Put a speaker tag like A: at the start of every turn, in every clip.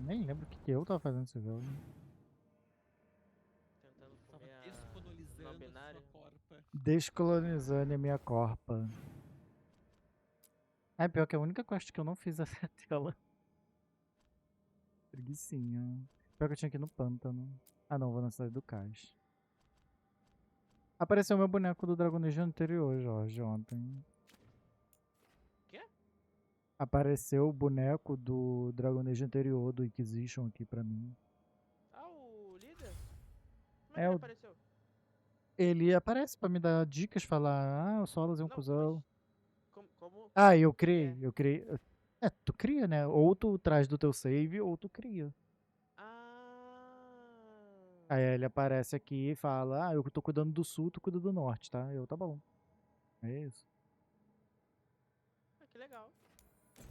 A: Nem lembro o que eu tava fazendo esse jogo.
B: Tentando
C: Tava
B: comer a não
C: descolonizando sua
B: binária.
C: corpa.
A: Descolonizando a minha corpa. É pior que a única quest que eu não fiz essa tela. Preguicinha. Pior que eu tinha que ir no pântano. Ah não, vou na cidade do Cais. Apareceu meu boneco do Dragon Age anterior, Jorge, ontem.
B: Quê?
A: Apareceu o boneco do Dragon Age anterior, do Inquisition aqui pra mim.
B: Ah, o líder? Como é que
A: É,
B: ele apareceu?
A: ele aparece pra me dar dicas, falar, o Solas é um
B: Não, mas
A: cuzão.
B: como
A: Ah,
B: que é?
A: eu criei. É, tu cria, né? Ou tu traz do teu save, ou tu cria.
B: Ah,
A: Aí ele aparece aqui e fala, eu tô cuidando do sul, tu cuida do norte, tá? Eu, tá bom. É isso.
B: que legal.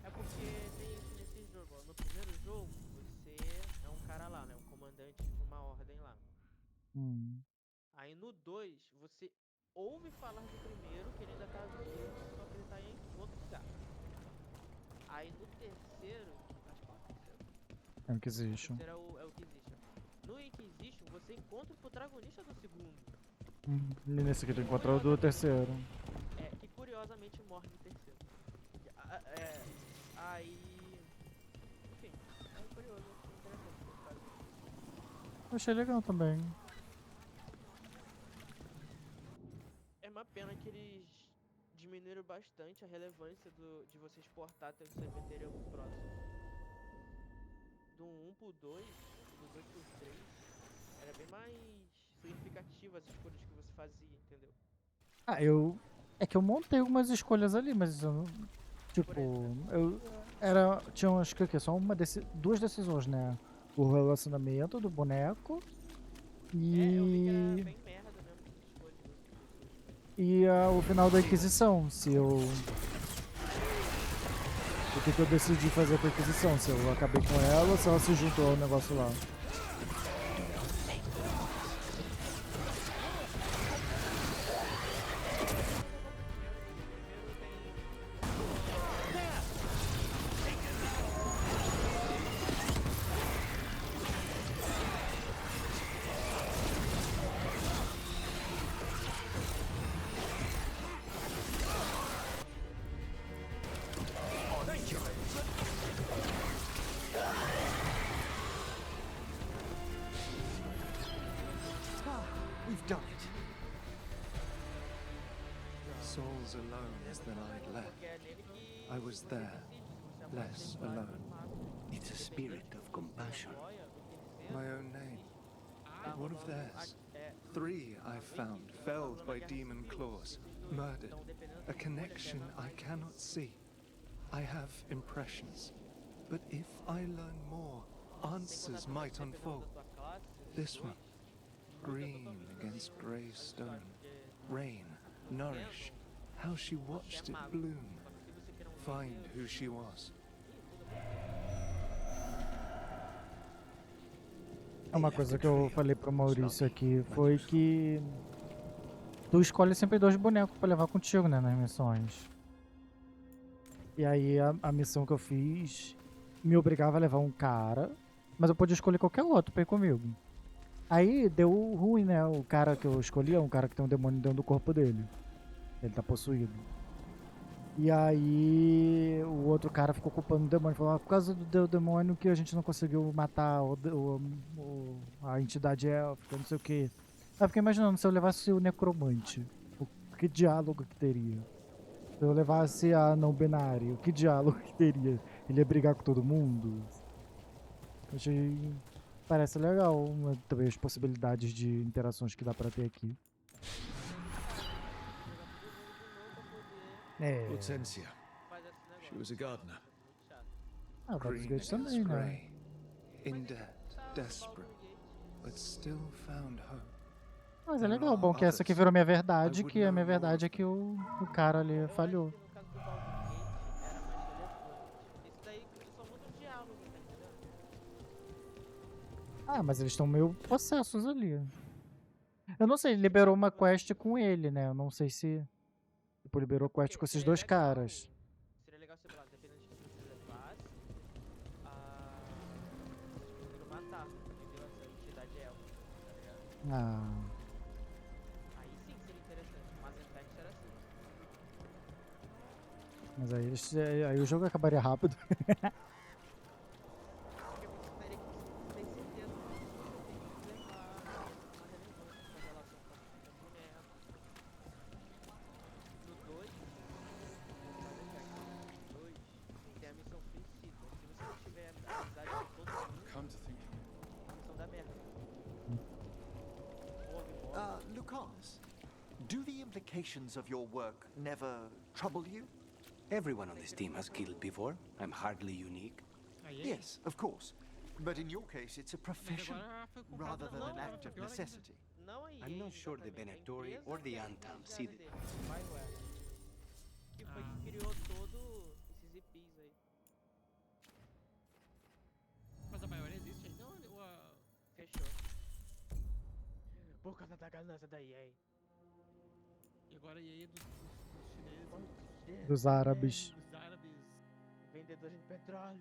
B: É porque tem isso nesse jogo, ó. No primeiro jogo, você é um cara lá, né? Um comandante de uma ordem lá.
A: Hum.
B: Aí no 2, você ouve falar do primeiro que ele ainda tá vivo, só que ele tá em outro lugar. Aí no terceiro, acho que é o terceiro.
A: É o
B: O
A: Inquisition.
B: terceiro é o Inquisition. No Inquisition, você encontra o protagonista do segundo.
A: E nesse aqui tu
B: Que
A: encontrou o do
B: curiosamente,
A: terceiro.
B: que curiosamente morre no terceiro. Aí, enfim, é curioso, é interessante que eles fazem isso.
A: Eu achei legal também.
B: É uma pena que eles diminuíram bastante a relevância de você exportar teu save anterior pro próximo. Do 1 pro 2, do 2 pro 3, era bem mais significativo as escolhas que você fazia, entendeu?
A: Ah, eu. É que eu montei algumas escolhas ali, mas eu não.
B: Por
A: Tipo,
B: exemplo,
A: eu. Era. Tinha acho que o quê? Só duas decisões, né? O relacionamento do boneco
B: eu vi que era
A: e.
B: bem merda mesmo as escolhas de suas.
A: E o final da Inquisição. Se eu. O que eu decidi fazer com a Inquisição? Se eu acabei com ela ou se ela se juntou ao negócio lá.
B: O primeiro tem.
D: We've done it. Souls alone than I'd left.
B: Porque é nele que
D: I was
B: você
D: there,
B: decide se você apoia
D: less
B: os lados
D: alone.
B: ou mata.
D: It's a spirit
B: Independente
D: of
B: se você
D: compassion.
B: apoia no terceiro,
D: My
B: no
D: own name.
B: Inquisition, tá
D: One of
B: rolando
D: theirs. 3 I found felled by demon claws, murdered.
B: Então, dependendo
D: A
B: da
D: connection
B: escolha,
D: I cannot see. I have impressions, but if I learn more, answers might unfold. This one, green against grey stone, rain, nourish. How she watched it bloom. Find who she was.
A: Uma coisa que eu falei pro Maurício aqui foi que tu escolhe sempre dois bonecos pra levar contigo, né, nas missões. E aí a missão que eu fiz me obrigava a levar um cara, mas eu podia escolher qualquer outro pra ir comigo. Aí deu ruim, né? O cara que eu escolhi é um cara que tem um demônio dentro do corpo dele. Ele tá possuído. E aí o outro cara ficou culpando o demônio. Falou, por causa do demônio que a gente não conseguiu matar a entidade élfica, não sei o que. Aí eu fiquei imaginando, se eu levasse o necromante, que diálogo que teria? Se eu levasse a não binário, que diálogo que teria? Ele ia brigar com todo mundo? Achei... Parece legal, também as possibilidades de interações que dá pra ter aqui. É...
D: Hortensia.
B: Faz esse negócio.
D: She was a gardener.
B: Muito chato.
A: Ah, o Baldur's
D: Green
A: Gate também,
D: against
A: né?
D: grey. In debt, desperate, but still found hope.
A: Mas é
D: There
A: legal,
D: are
A: bom que essa aqui
D: others.
A: virou minha
D: I
A: verdade,
D: would
A: que a
D: know
A: minha
D: more
A: verdade é
D: of
A: que
D: them.
A: o cara ali
B: Eu acho
A: falhou.
B: que no caso do Baldur's Gate era mais relevante. Esse daí você só muda o diálogo, tá entendendo?
A: Ah, mas eles estão meio possessos ali. Eu não sei, liberou uma quest com ele, né? Eu não sei se tipo, liberou quest com esses dois caras.
B: Seria legal se, lá, dependendo de que você levasse, a...
A: Ah,
B: Aí sim seria interessante. Mass Effect era assim.
A: mas aí o jogo acabaria rápido.
B: Porque você teria que ter certeza que você tem que levar uma relevância pra relação com o boneco. No 2, no Mass Effect 2, tem a missão suicida. Se você não tiver amizade com todo mundo,
C: Come to think of it,
B: a missão dá merda. Morre.
E: Lucas, do the implications of your work never trouble you?
F: Everyone on this team has killed before. I'm hardly unique.
E: Yes, of course. But in your case, it's a profession
G: Agora foi comprado
E: rather than
B: não,
E: an act of
B: pior ainda.
E: necessity.
B: Não a EA,
F: I'm not sure the
B: exatamente.
F: Benettori
B: A empresa
F: or the
B: que
F: Antam
B: fez
F: see
B: a
F: the-
B: dele, Veilguard, que foi que criou todo esses IPs aí.
G: Mas a maioria existe ainda ou
B: Fechou. Por causa da ganância da EA.
G: e agora a EA é dos chineses,
A: Dos árabes.
G: dos árabes.
B: Vendedores de petróleo.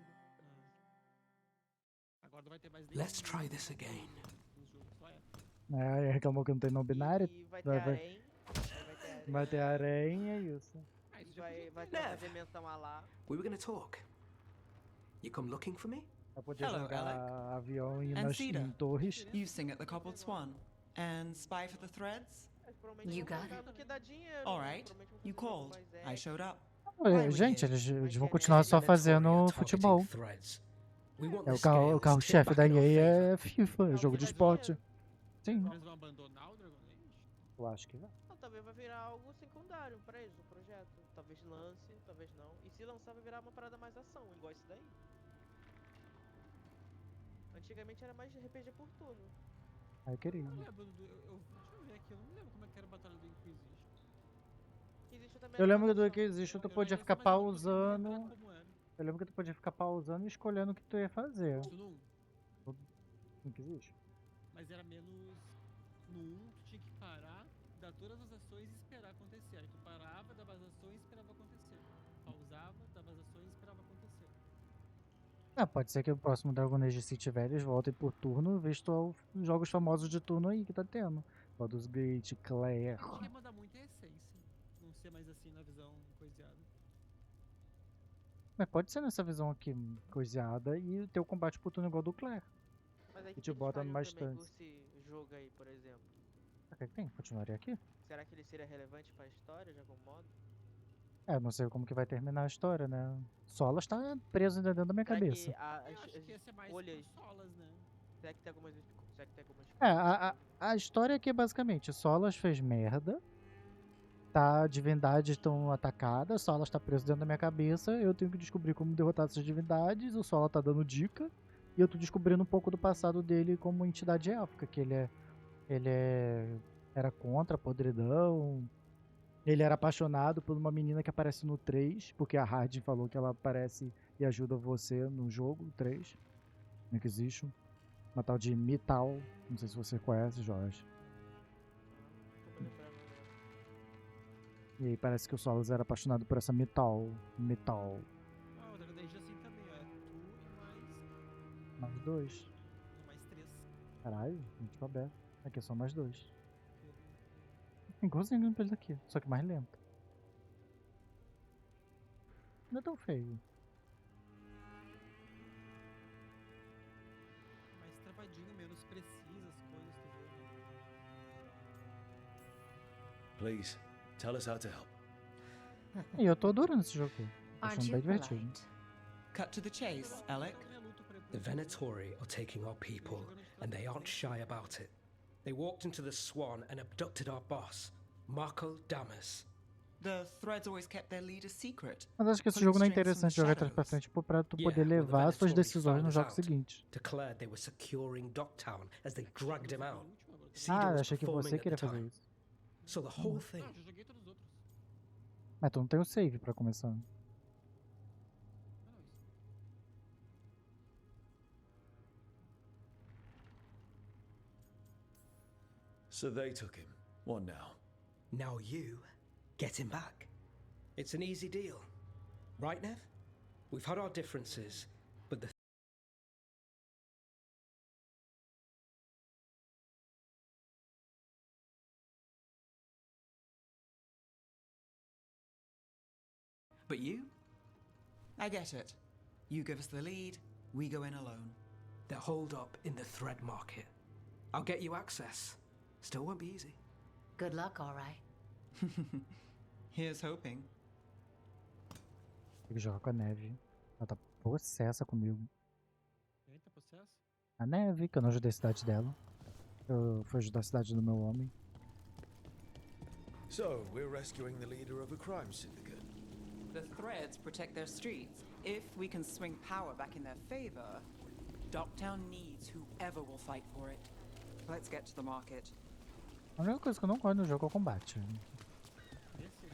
G: Agora não vai ter mais
F: Let's try this again.
G: nos jogos, só é.
A: Aí reclamou que não tem não binário.
B: E vai ter
A: Vai-
B: harém.
A: Vai ter harém, é isso.
G: Ah, isso já
B: Vai
G: podia
B: ter uma
F: Nev.
B: dimensão a lá.
F: We were gonna talk. You come looking for me?
A: Vai poder
H: Hello,
A: jogar
H: Alec.
A: avião e
H: And
A: nas
H: Cedar.
A: em torres.
H: You sing at the Cobbled Swan and spy for the threads?
B: Mas provavelmente
I: You
B: vão
I: got
B: pagar
I: it.
B: porque dá dinheiro.
H: All right.
B: Provavelmente vão
H: You
B: fazer um jogo
H: called.
B: mais
H: I
B: épico.
H: showed up.
A: Ué, gente, eles vão continuar só fazendo futebol. É o carro-chefe da EA é FIFA, é jogo de esporte. Sim,
G: Eles vão abandonar o Dragon Age?
A: eu acho que vai.
B: Não, talvez vai virar algo secundário pra eles, o projeto. Talvez lance, talvez não. E se lançar, vai virar uma parada mais ação, igual esse daí. Antigamente era mais RPG por turno.
A: Aí eu queria.
G: Eu não lembro deixa eu ver aqui, eu não me lembro como é que era a Batalha do Inquisition.
B: Existe também
A: Eu
B: a
A: lembro que do
B: narração.
A: Existe tu
G: Eu
A: podia
G: lembro
A: ficar
G: só mais ou menos, eu não lembro
A: pausando.
G: como era.
A: Eu lembro que tu podia ficar pausando e escolhendo o que tu ia fazer.
G: Isso no 1,
A: No que existe?
G: mas era menos... No 1, tu tinha que parar, dar todas as ações e esperar acontecer. Aí tu parava, dava as ações e esperava acontecer. Pausava, dava as ações e esperava acontecer.
A: Ah, pode ser que o próximo Dragon Age, se tiver, eles voltem por turno, visto os jogos famosos de turno aí que tá tendo. Baldur's Gate, Claire.
G: Acho que ia mudar muito a essência. Não ser mais assim na visão coiseada.
A: Mas pode ser nessa visão aqui, coiseada, e ter o combate por turno igual do Claire.
B: Mas aí
A: E
B: que
A: te
B: eles
A: bota
B: fariam
A: mais
B: também com
A: distância.
B: esse jogo aí, por exemplo?
A: O que tem? Continuaria aqui?
B: Será que ele seria relevante pra história de algum modo?
A: É, não sei como que vai terminar a história, né? Solas tá preso ainda dentro da minha
B: Será
A: cabeça.
B: que
G: Eu acho que ia ser mais
B: escolhas...
G: por solas, né?
B: Será que tem algumas... Será que tem algumas...
A: É, a história aqui é basicamente, Solas fez merda, tá, divindades estão atacadas, Solas tá preso dentro da minha cabeça, eu tenho que descobrir como derrotar essas divindades, o Solas tá dando dica, e eu tô descobrindo um pouco do passado dele como entidade élfica, que era contra a podridão, ele era apaixonado por uma menina que aparece no 3, porque a Hardin falou que ela aparece e ajuda você no jogo 3, no Inquisition. Uma tal de Mital, não sei se você conhece, Jorge.
B: Tô lembrando, né?
A: E aí parece que o Solas era apaixonado por essa Mital.
G: Ah, o Dragon Age assim também, ó. É tu
A: Mais dois.
G: e mais 3.
A: Caralho, muito aberto. Aqui é só mais dois. Igualzinho o gameplay daqui, só que mais lento. Não é tão feio.
G: Mais travadinho, menos precisa as coisas, tu vê, né?
C: please. Tell us how to help.
A: E eu tô adorando esse jogo aqui. Tô
I: Aren't
A: achando
I: you
A: bem divertido.
I: polite?
H: Cut to the chase, Alec.
G: Eu não luto pra ir
F: The
G: pro-
F: Venatori are taking our people, and they aren't shy about it. They walked into the Swan and abducted our boss, Marco Damas.
H: The threads always kept their leader secret.
A: Mas acho que esse jogo não é interessante jogar atrás pra frente tipo, pra tu poder levar as suas decisões nos jogos seguintes.
F: Declared they were securing Dogtown as they dragged him out.
A: Ah,
F: Cedar
A: eu
F: was
A: achei que
F: performing
A: você
F: at the
A: queria fazer
F: time.
A: isso.
F: So the whole thing.
G: Ah, já joguei todos os outros.
A: Mas tu não tem o save pra começar.
G: Ah, não, isso.
C: So they took him. What now?
F: Now you get him back. It's an easy deal. Right, Nev? We've had our differences, but the
H: But you? I get it. You give us the lead, we go in alone.
F: They're holed up in the thread market. I'll get you access. Still won't be easy.
I: Good luck, all right.
H: Here's hoping.
A: Tem que jogar com a neve. Ela tá possessa comigo.
G: Eita, processo?
A: A neve, que eu não ajudei a cidade dela. Eu fui ajudar a cidade do meu homem.
C: So, we're rescuing the leader of a crime syndicate.
H: The threads protect their streets. If we can swing power back in their favor, Docktown needs whoever will fight for it. Let's get to the market.
A: A única coisa que eu não gosto no jogo é o combate.
G: Esse?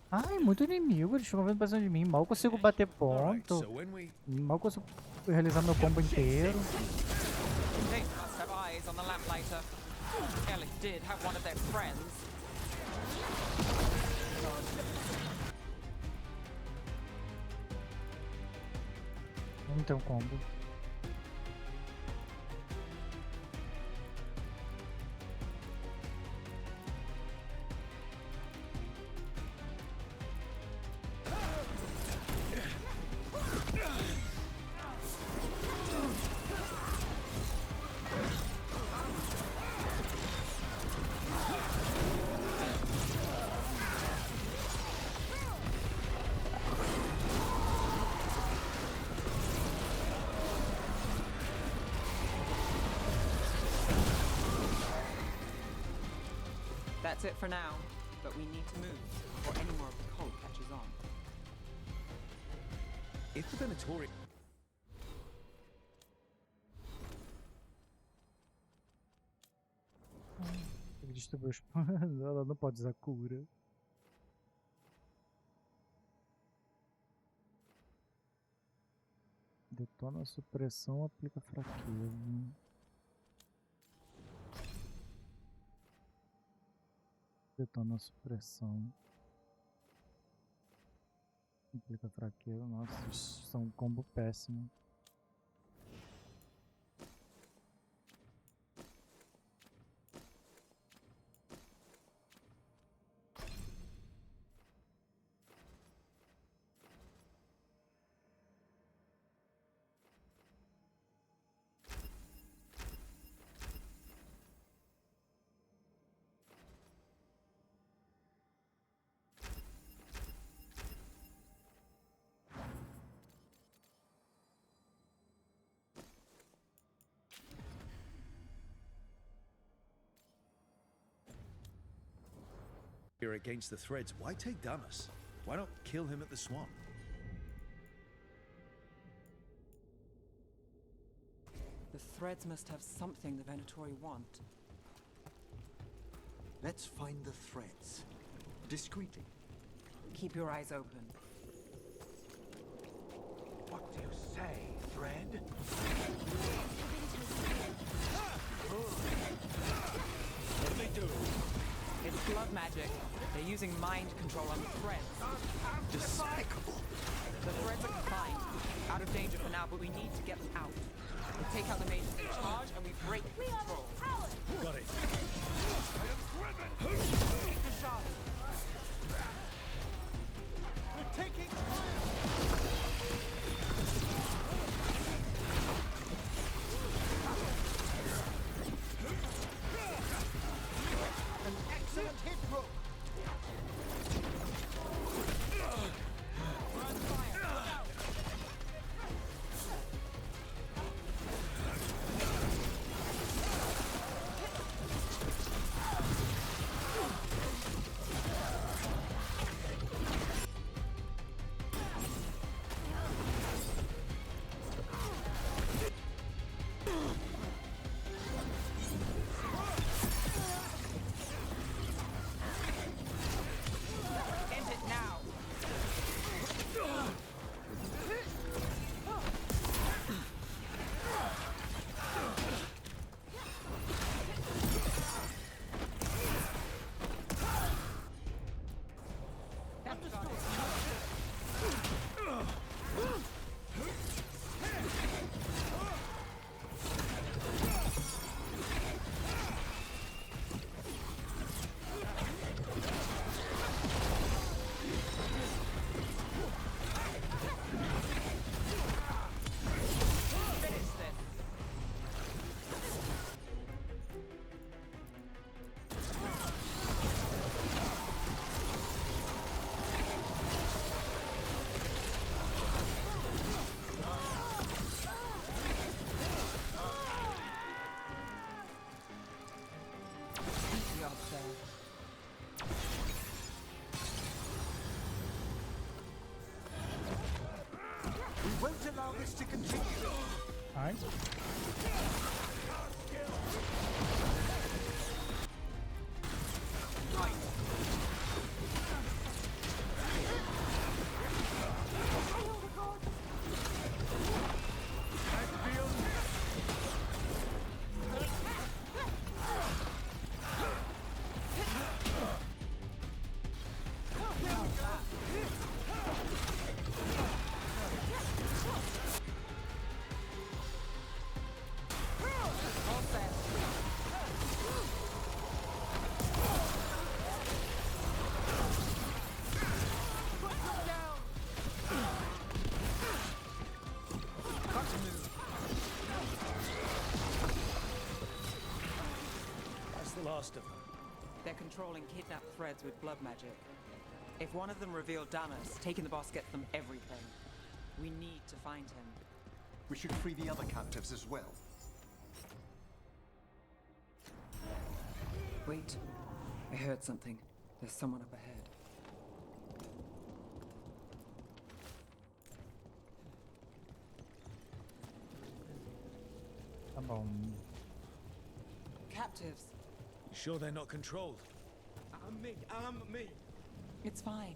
A: Ai, muito inimigo, eles ficam vindo pra cima de mim. Mal consigo bater
C: Alright,
A: ponto.
C: so when we...
A: Mal consigo realizar meu combo inteiro.
H: They must have eyes on the lamplighter. Ellie did have one of their friends.
A: Não tem um combo.
H: That's it for now, but we need to move before any more of the cult catches on.
C: If the Venatori...
A: Tem que distribuir os... Ela não pode usar cura. Detona a supressão, aplica fraqueza. Detona a supressão. Aplica fraqueza. Nossa, isso são um combo péssimo.
C: You're against the threads. Why take Damas? Why not kill him at the Swan?
H: The threads must have something the Venatori want.
E: Let's find the threads. Discreetly.
H: Keep your eyes open.
E: What do you say, thread?
C: What do they do?
H: It's blood magic. They're using mind control on the threads.
E: Despicable.
H: The threads are confined, out of danger for now, but we need to get them out. We take out the mages in charge and we break control.
C: Got it.
E: Take the shot. We're taking an excellent hit, Brooke.
D: this to continue.
A: Ai.
C: That's the last of them.
H: They're controlling kidnapped threads with blood magic. If one of them revealed Damas, taking the boss gets them everything. We need to find him.
E: We should free the other captives as well.
H: Wait. I heard something. There's someone up ahead.
A: Tá bom.
H: Captives.
C: You sure they're not controlled?
F: I'm me.
H: It's fine.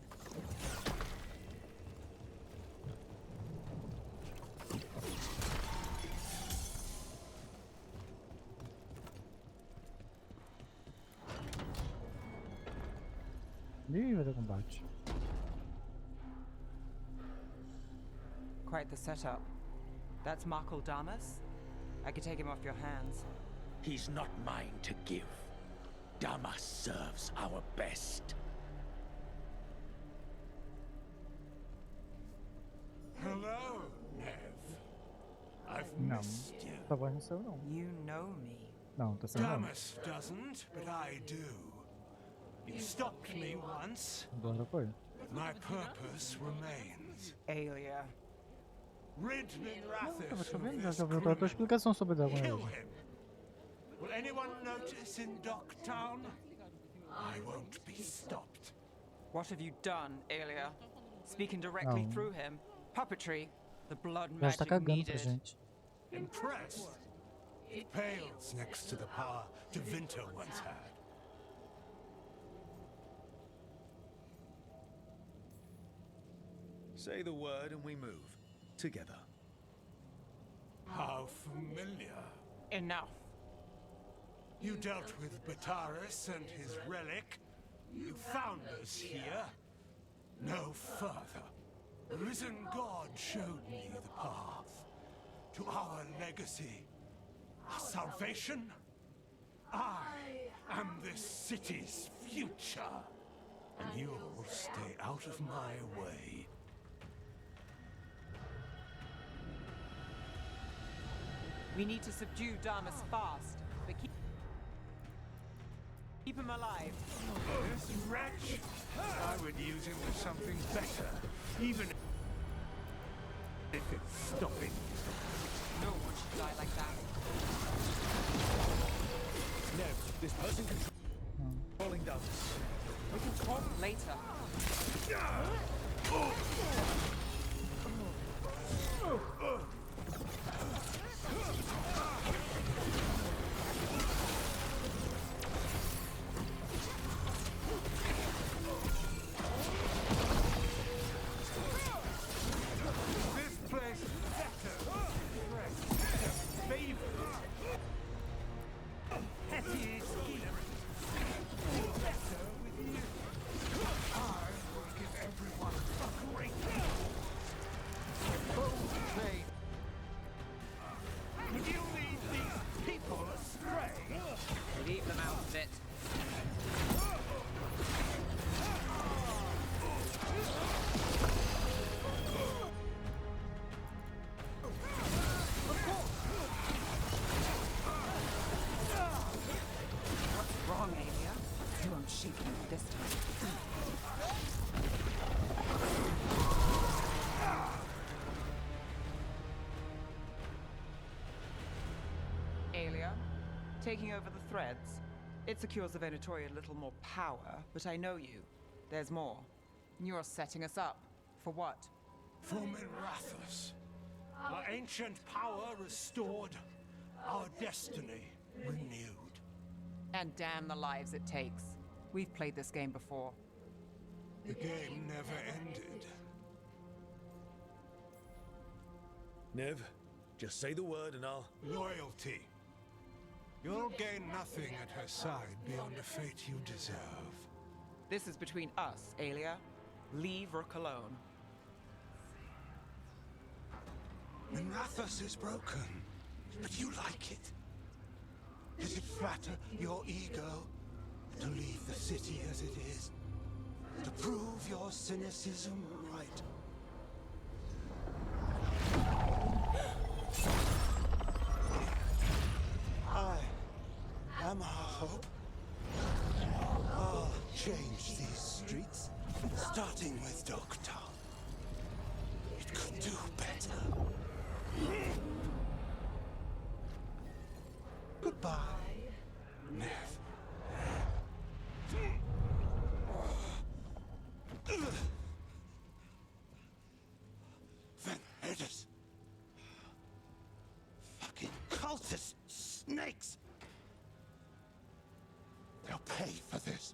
A: Ih, vai ter combate.
H: Quite the setup. That's Markle Damas? I could take him off your hands.
J: He's not mine to give. Damas serves our best.
D: Hello, Nev. I've
A: Não.
D: missed you.
A: Essa voz não saiu, não.
H: You know me.
A: Não, tá saindo não.
D: Damas doesn't, but I do. You stopped me once,
A: Agora foi.
D: but my purpose remains.
H: Aelia.
D: Rid
A: Tava
D: Minrathis of
A: chovendo,
D: this
A: já viu a tua
D: criminal.
A: explicação sobre o dragão
D: Kill
A: hoje.
D: him. Will anyone notice in Docktown? I won't be stopped.
H: What have you done, Aelia? Speaking directly
A: Não.
H: through him. Puppetry. The blood
A: Já está
H: magic
A: cagando pra
H: needed.
A: gente.
D: Impressed? It pales next to the power Devinter once had.
C: Say the word and we move. Together.
D: How familiar.
H: Enough.
D: You dealt with Bataris and his relic. You found us here. No further. The risen god showed me the path to our legacy, our salvation. I am this city's future, and you'll stay out of my way.
H: We need to subdue Damas fast, but keep him alive.
D: This wretch? I would use him for something better, even if it's stopping.
H: No one should die like that.
C: No, this person controlling Damas.
H: We can talk later.
D: This place is better. Fresh, favored. Petty scheme. Better with you. I will give everyone a great deal. Bold trade. Would you lead these people astray?
H: Leave them out of it. What's wrong, Aelia? You won't shake me this time. Aelia, taking over the threads. It secures the Venatori a little more power, but I know you. There's more. You're setting us up. For what?
D: For Minrathis.
K: Our ancient power restored, our destiny renewed.
H: And damn the lives it takes. We've played this game before.
K: The game never ended.
C: Nev, just say the word and I'll...
K: Loyalty. You'll gain nothing at her side beyond a fate you deserve.
H: This is between us, Aelia. Leave Rook alone.
K: Minrathous is broken, but you like it. Does it flatter your ego to leave the city as it is? To prove your cynicism right? I am our hope. I'll change these streets, starting with Dogtown. It could do better. Goodbye, Nev. Venedus. Fucking cultists, snakes. They'll pay for this.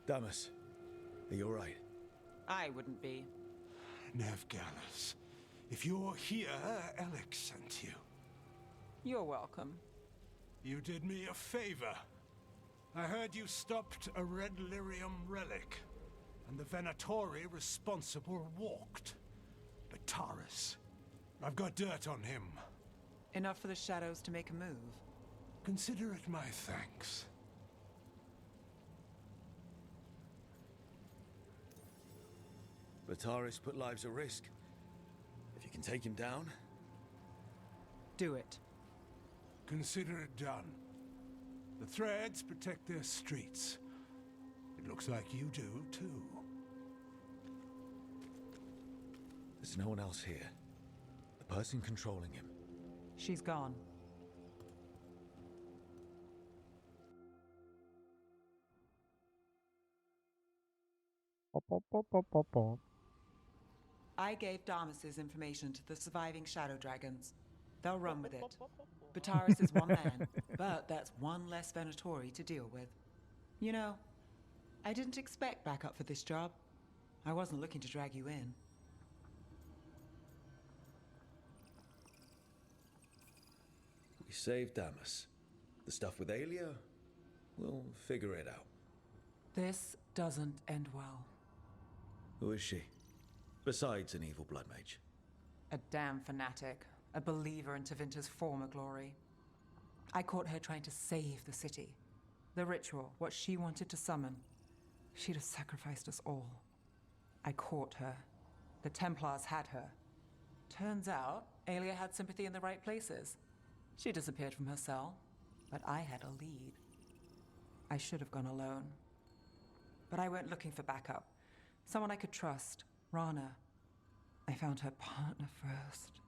C: Damas, are you alright?
H: I wouldn't be.
K: Nev Gallus, if you're here, Alex sent you.
H: You're welcome.
K: You did me a favor. I heard you stopped a red lyrium relic, and the Venatori responsible walked. But Taurus, I've got dirt on him.
H: Enough for the shadows to make a move.
K: Consider it my thanks.
C: Bataris put lives at risk. If you can take him down...
H: Do it.
K: Consider it done. The Threads protect their streets. It looks like you do, too.
C: There's no one else here. The person controlling him.
H: She's gone.
A: Pop, pop, pop, pop, pop, pop.
H: I gave Damas's information to the surviving Shadow Dragons. They'll run with it. Bataris is one man, but that's one less Venatori to deal with. You know, I didn't expect backup for this job. I wasn't looking to drag you in.
C: We saved Damas. The stuff with Aelia, we'll figure it out.
H: This doesn't end well.
C: Who is she? Besides an evil blood mage.
H: A damn fanatic. A believer in Tevinter's former glory. I caught her trying to save the city. The ritual, what she wanted to summon. She'd have sacrificed us all. I caught her. The Templars had her. Turns out, Aelia had sympathy in the right places. She disappeared from her cell, but I had a lead. I should have gone alone. But I went looking for backup. Someone I could trust. Rana. I found her partner first.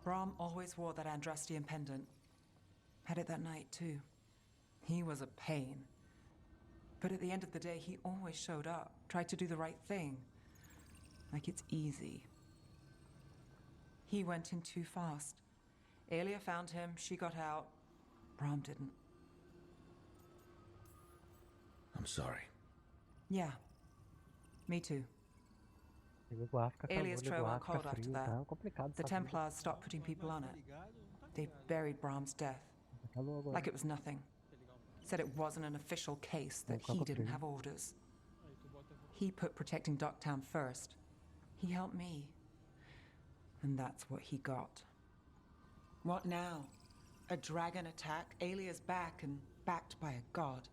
H: Brahm always wore that Andrastian pendant. Had it that night, too. He was a pain. But at the end of the day, he always showed up, tried to do the right thing. Like it's easy. He went in too fast. Aelia found him, she got out. Brahm didn't.
C: I'm sorry.
H: Yeah. Me too. Aelia's trail went cold after that. The Templars stopped putting people on it. They buried Brahm's death. Like it was nothing. Said it wasn't an official case, that he didn't have orders. He put protecting Docktown first. He helped me. And that's what he got. What now? A dragon attack, Aelia's back and backed by a god.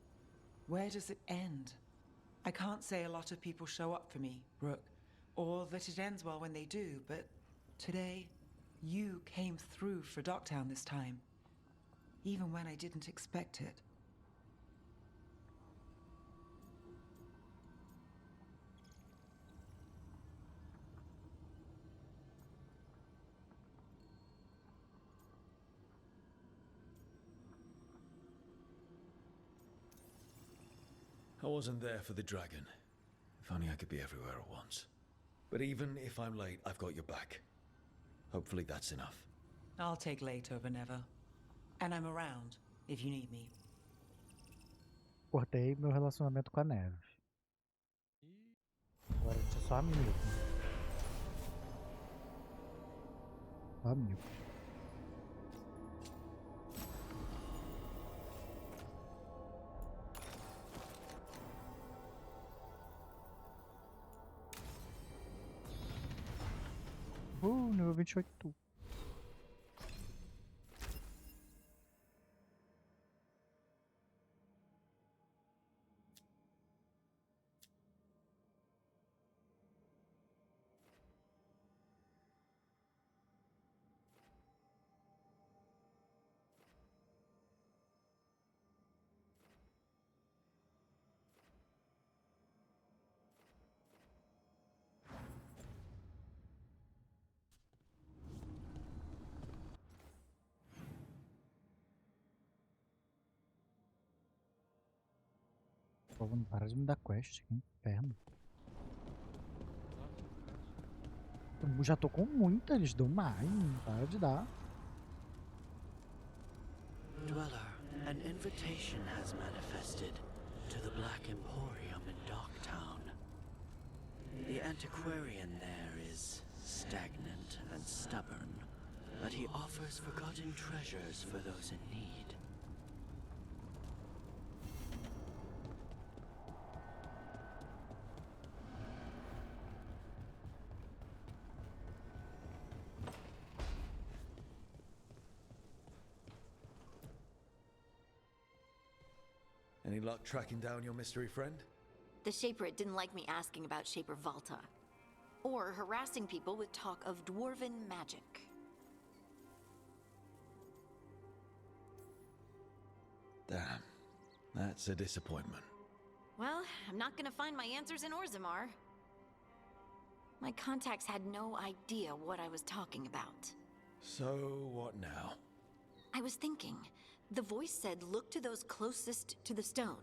H: Where does it end? I can't say a lot of people show up for me, Rook. Or that it ends well when they do, but today, you came through for Docktown this time. Even when I didn't expect it.
C: I wasn't there for the dragon. If only I could be everywhere at once. But even if I'm late, I've got your back. Hopefully that's enough.
H: I'll take late over never. And I'm around if you need me.
A: Cortei meu relacionamento com a neve. Agora a gente é só amigo. Só amigo. Nível 28. O povo não para de me dar quest, que inferno. Eu já tô com muita, eles dão mais, não para de dar.
L: Dweller, an invitation has manifested to the Black Emporium in Docktown. The antiquarian there is stagnant and stubborn, but he offers forgotten treasures for those in need.
C: Any luck tracking down your mystery friend?
I: The Shaper didn't like me asking about Shaper Valta. Or harassing people with talk of dwarven magic.
C: Damn. That's a disappointment.
I: Well, I'm not gonna find my answers in Orzammar. My contacts had no idea what I was talking about.
C: So, what now?
I: I was thinking, the voice said look to those closest to the stone.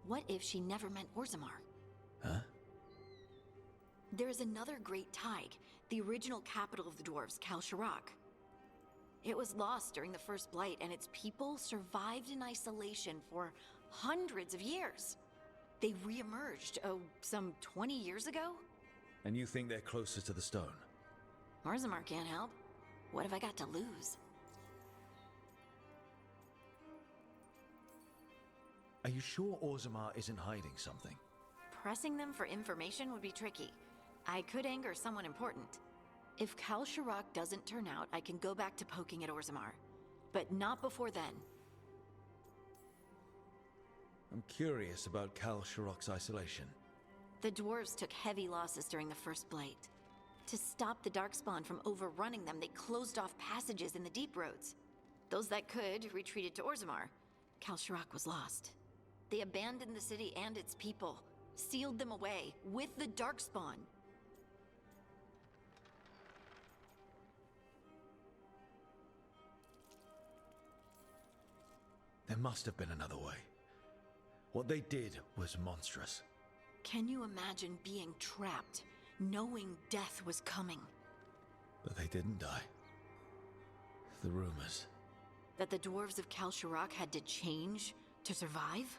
I: What if she never meant Orzammar?
C: Huh?
I: There is another great Tig, the original capital of the dwarves, Kalsharak. It was lost during the First Blight, and its people survived in isolation for hundreds of years. They re-emerged, some 20 years ago?
C: And you think they're closer to the stone?
I: Orzammar can't help. What have I got to lose?
C: Are you sure Orzammar isn't hiding something?
I: Pressing them for information would be tricky. I could anger someone important. If Kalsharak doesn't turn out, I can go back to poking at Orzammar. But not before then.
C: I'm curious about Kalsharak's isolation.
I: The dwarves took heavy losses during the First Blight. To stop the Darkspawn from overrunning them, they closed off passages in the deep roads. Those that could retreated to Orzammar. Kalsharak was lost. They abandoned the city and its people, sealed them away with the Darkspawn.
C: There must have been another way. What they did was monstrous.
I: Can you imagine being trapped, knowing death was coming?
C: But they didn't die. The rumors.
I: That the dwarves of Kalsharak had to change to survive?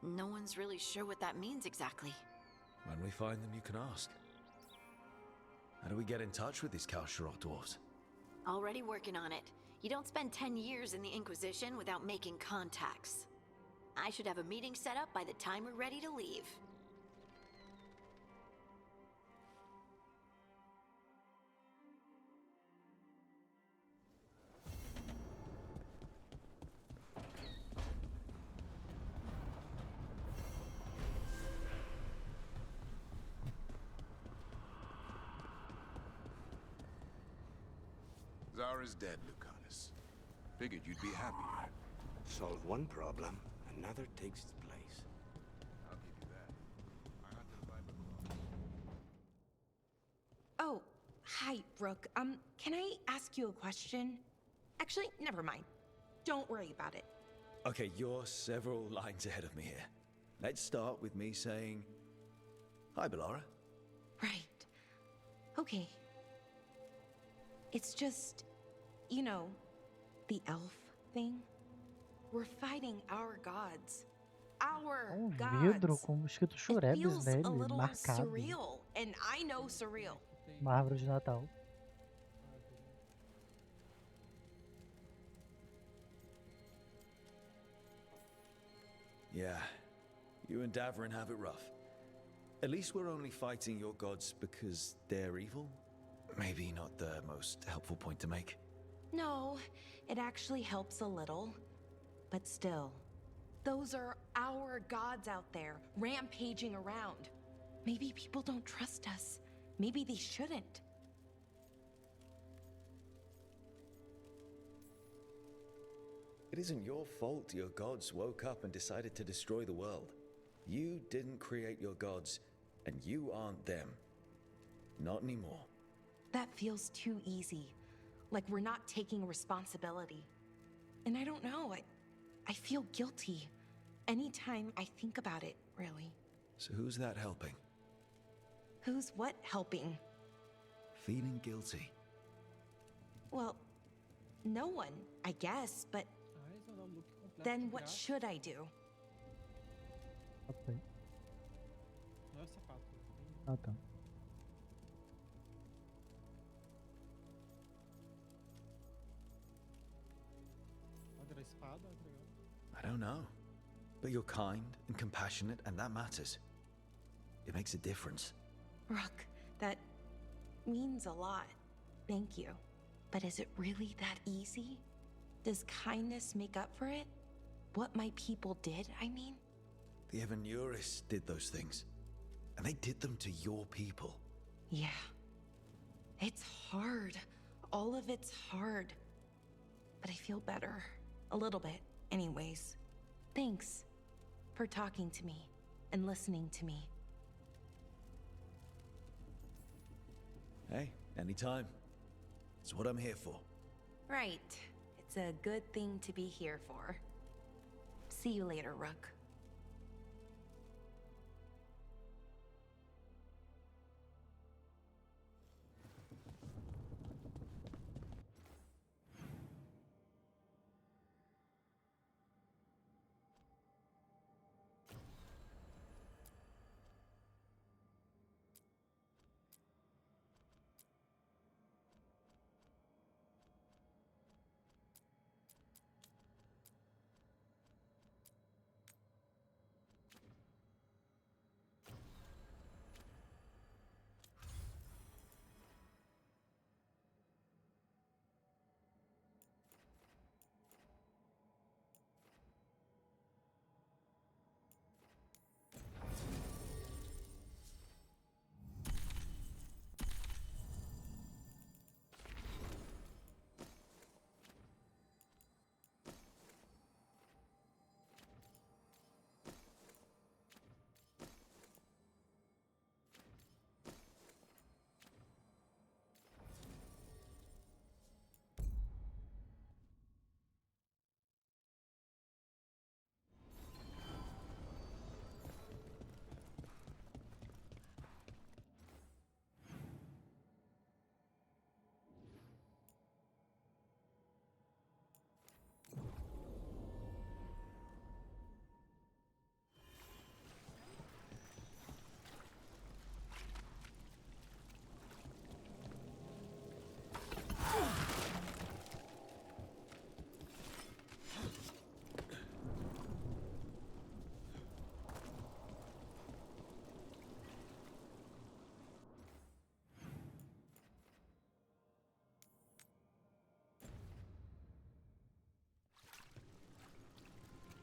I: No one's really sure what that means exactly.
C: When we find them, you can ask. How do we get in touch with these Kalsharak dwarves?
I: Already working on it. You don't spend 10 years in the Inquisition without making contacts. I should have a meeting set up by the time we're ready to leave.
M: Zara's dead, Lucanus. Figured you'd be happier.
N: Solve one problem, another takes its place.
M: I'll give you that. I had to buy the
O: Oh, hi, Brooke. Can I ask you a question? Actually, never mind. Don't worry about it.
C: Okay, you're several lines ahead of me here. Let's start with me saying, hi, Bellara.
O: Right. Okay. It's just, you know, the elf thing. We're fighting our gods. Our
A: Um vidro
O: gods.
A: com escrito
O: It
A: Xurebes
O: feels a
A: nele,
O: little
A: marcado.
O: surreal, and I know surreal.
A: Uma árvore de Natal.
C: Yeah, you and Davrin have it rough. At least we're only fighting your gods because they're evil? Maybe not the most helpful point to make.
O: No, it actually helps a little. But still, those are our gods out there, rampaging around. Maybe people don't trust us. Maybe they shouldn't.
C: It isn't your fault your gods woke up and decided to destroy the world. You didn't create your gods, and you aren't them. Not anymore.
O: That feels too easy. Like we're not taking responsibility. And I don't know, I feel guilty. Anytime I think about it, really.
C: So who's that helping?
O: Who's what helping?
C: Feeling guilty.
O: Well, no one, I guess, but then what should I do?
A: Ok.
G: Não é o sapato.
A: Ah, tá.
G: Olha a espada, entregando.
C: I don't know. But you're kind and compassionate, and that matters. It makes a difference.
O: Rook, that means a lot. Thank you. But is it really that easy? Does kindness make up for it? What my people did, I mean?
C: The Evanuris did those things. And they did them to your people.
O: Yeah. It's hard. All of it's hard. But I feel better. A little bit, anyways. Thanks for talking to me and listening to me.
C: Hey, anytime. It's what I'm here for.
O: Right. It's a good thing to be here for. See you later, Rook.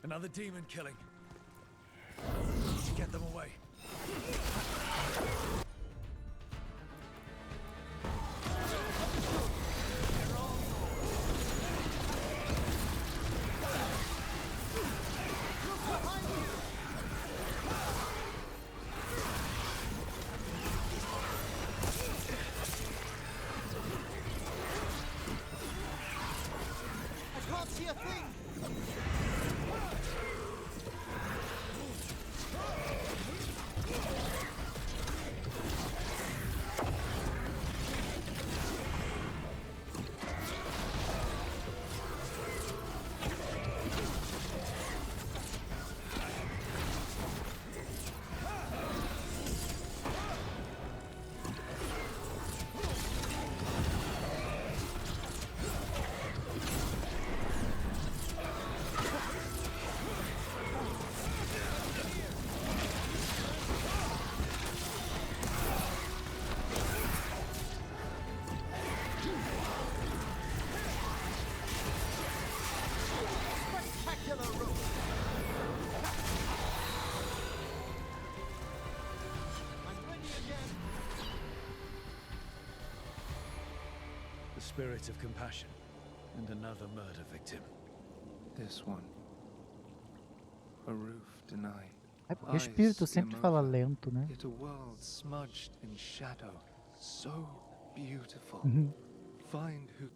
C: Another demon killing. Get them away.
E: I can't see a thing!
C: spirit of compassion. And another murder victim.
D: This one. A roof denied.
A: É porque o espírito
D: Eyes
A: sempre
D: skim
A: fala
D: over,
A: lento, né?
D: Yet a world smudged in shadow. So beautiful.
A: Uhum.
D: Find who...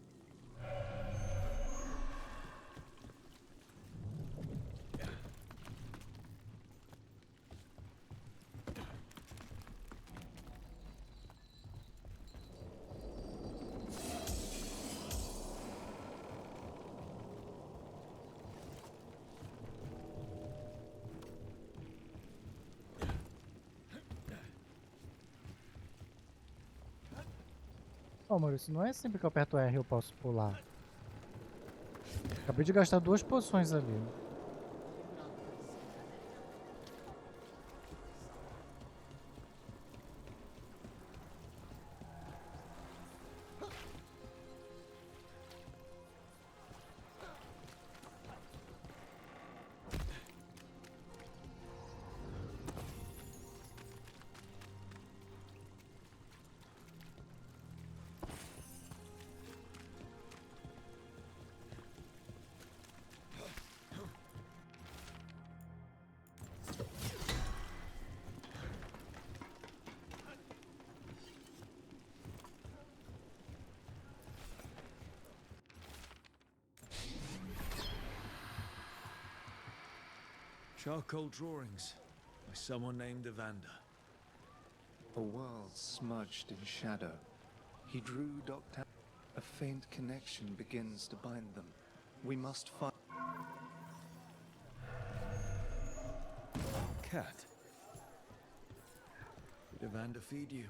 A: Ó, Maurício, não é sempre que eu aperto R eu posso pular. Acabei de gastar 2 poções ali.
C: Charcoal drawings by someone named Evander.
D: A world smudged in shadow. He drew Dr. A faint connection begins to bind them. We must find...
C: Cat. Did Evander feed you?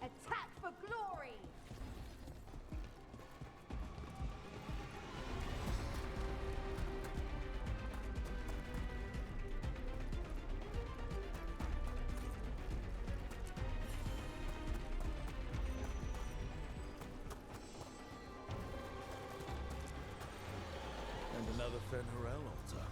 P: Attack for glory!
C: And another Fen'Harel altar.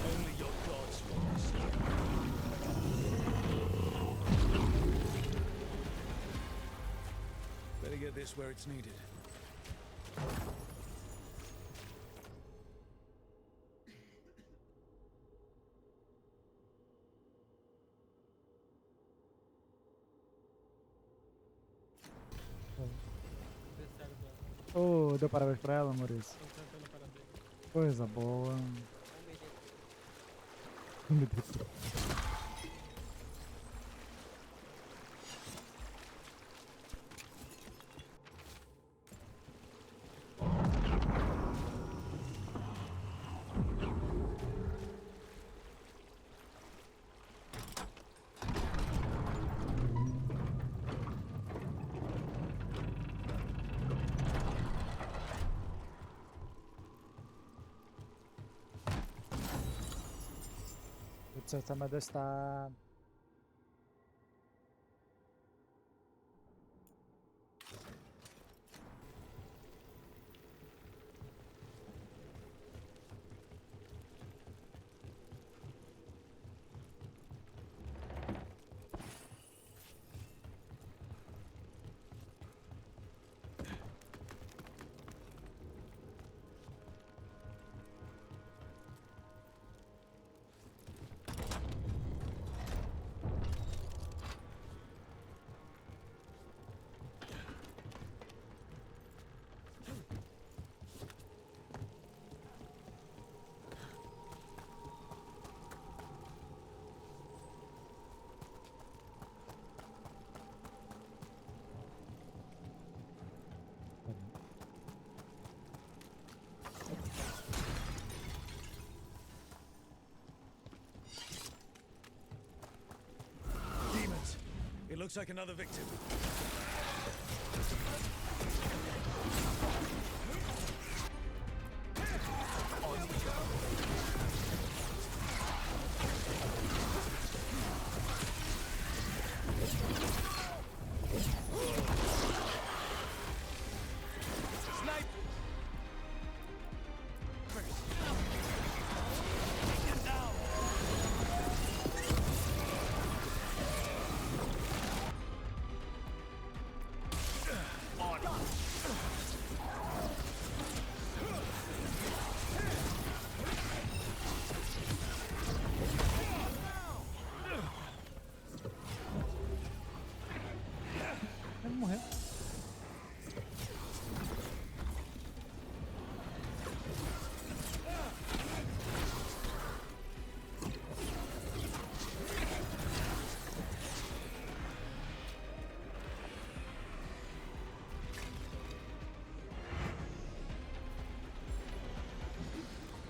J: Only your gods will stop.
K: Better get this where it's needed.
G: Desceram dela.
A: Oh, deu parabéns pra ela, Maurício?
G: Estão cantando parabéns.
A: Coisa boa. Umedeceu. Essa armada está...
K: Demons! It looks like another victim.
A: Ele morreu.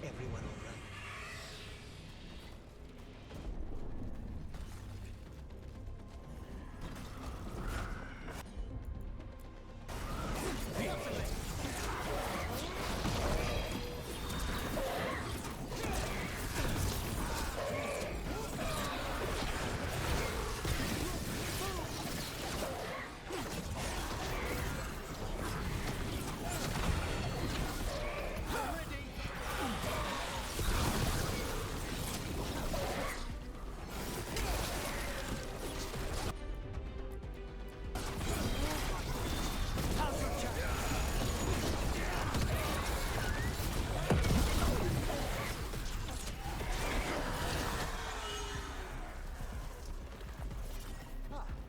E: Everyone all right?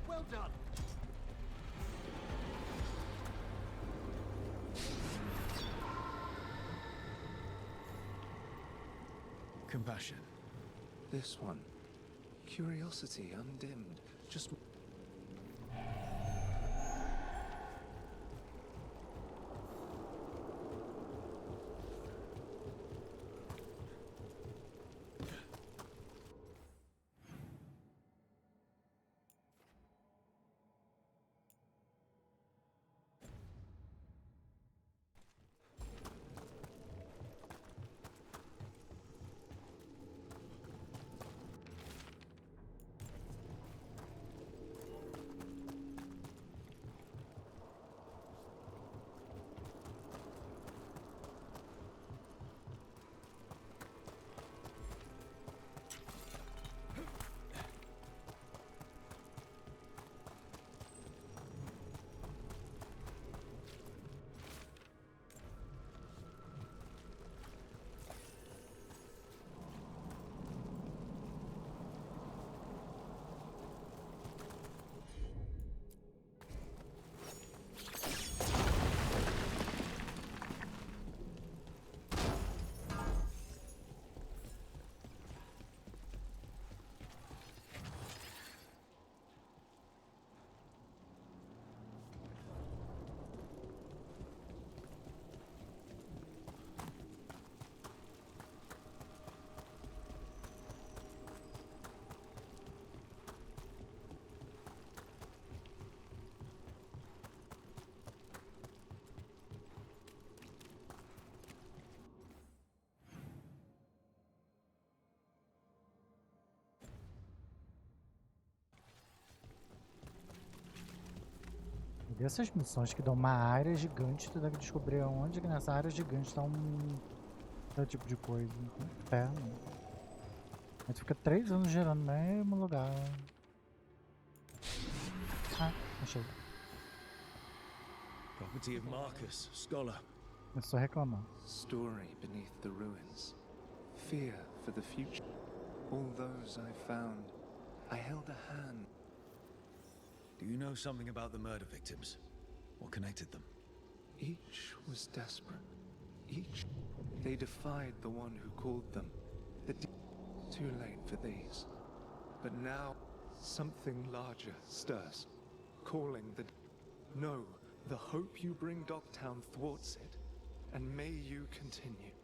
E: Well done.
K: Compassion.
D: This one. Curiosity undimmed. Just...
A: Essas missões que dão uma área gigante, tu deve descobrir aonde que nessa área gigante tá tal tipo de coisa. Inferno. Aí tu fica 3 anos girando no mesmo lugar. Ah, achei.
C: Property of Marcus, scholar.
A: Eu só reclamando.
D: Story beneath the ruins. Fear for the future. All those I found, I held a hand.
C: Do you know something about the murder victims? What connected them?
D: Each was desperate. Each. They defied the one who called them. Too late for these. But now, something larger stirs. Calling the... No, the hope you bring Dogtown thwarts it. And may you continue.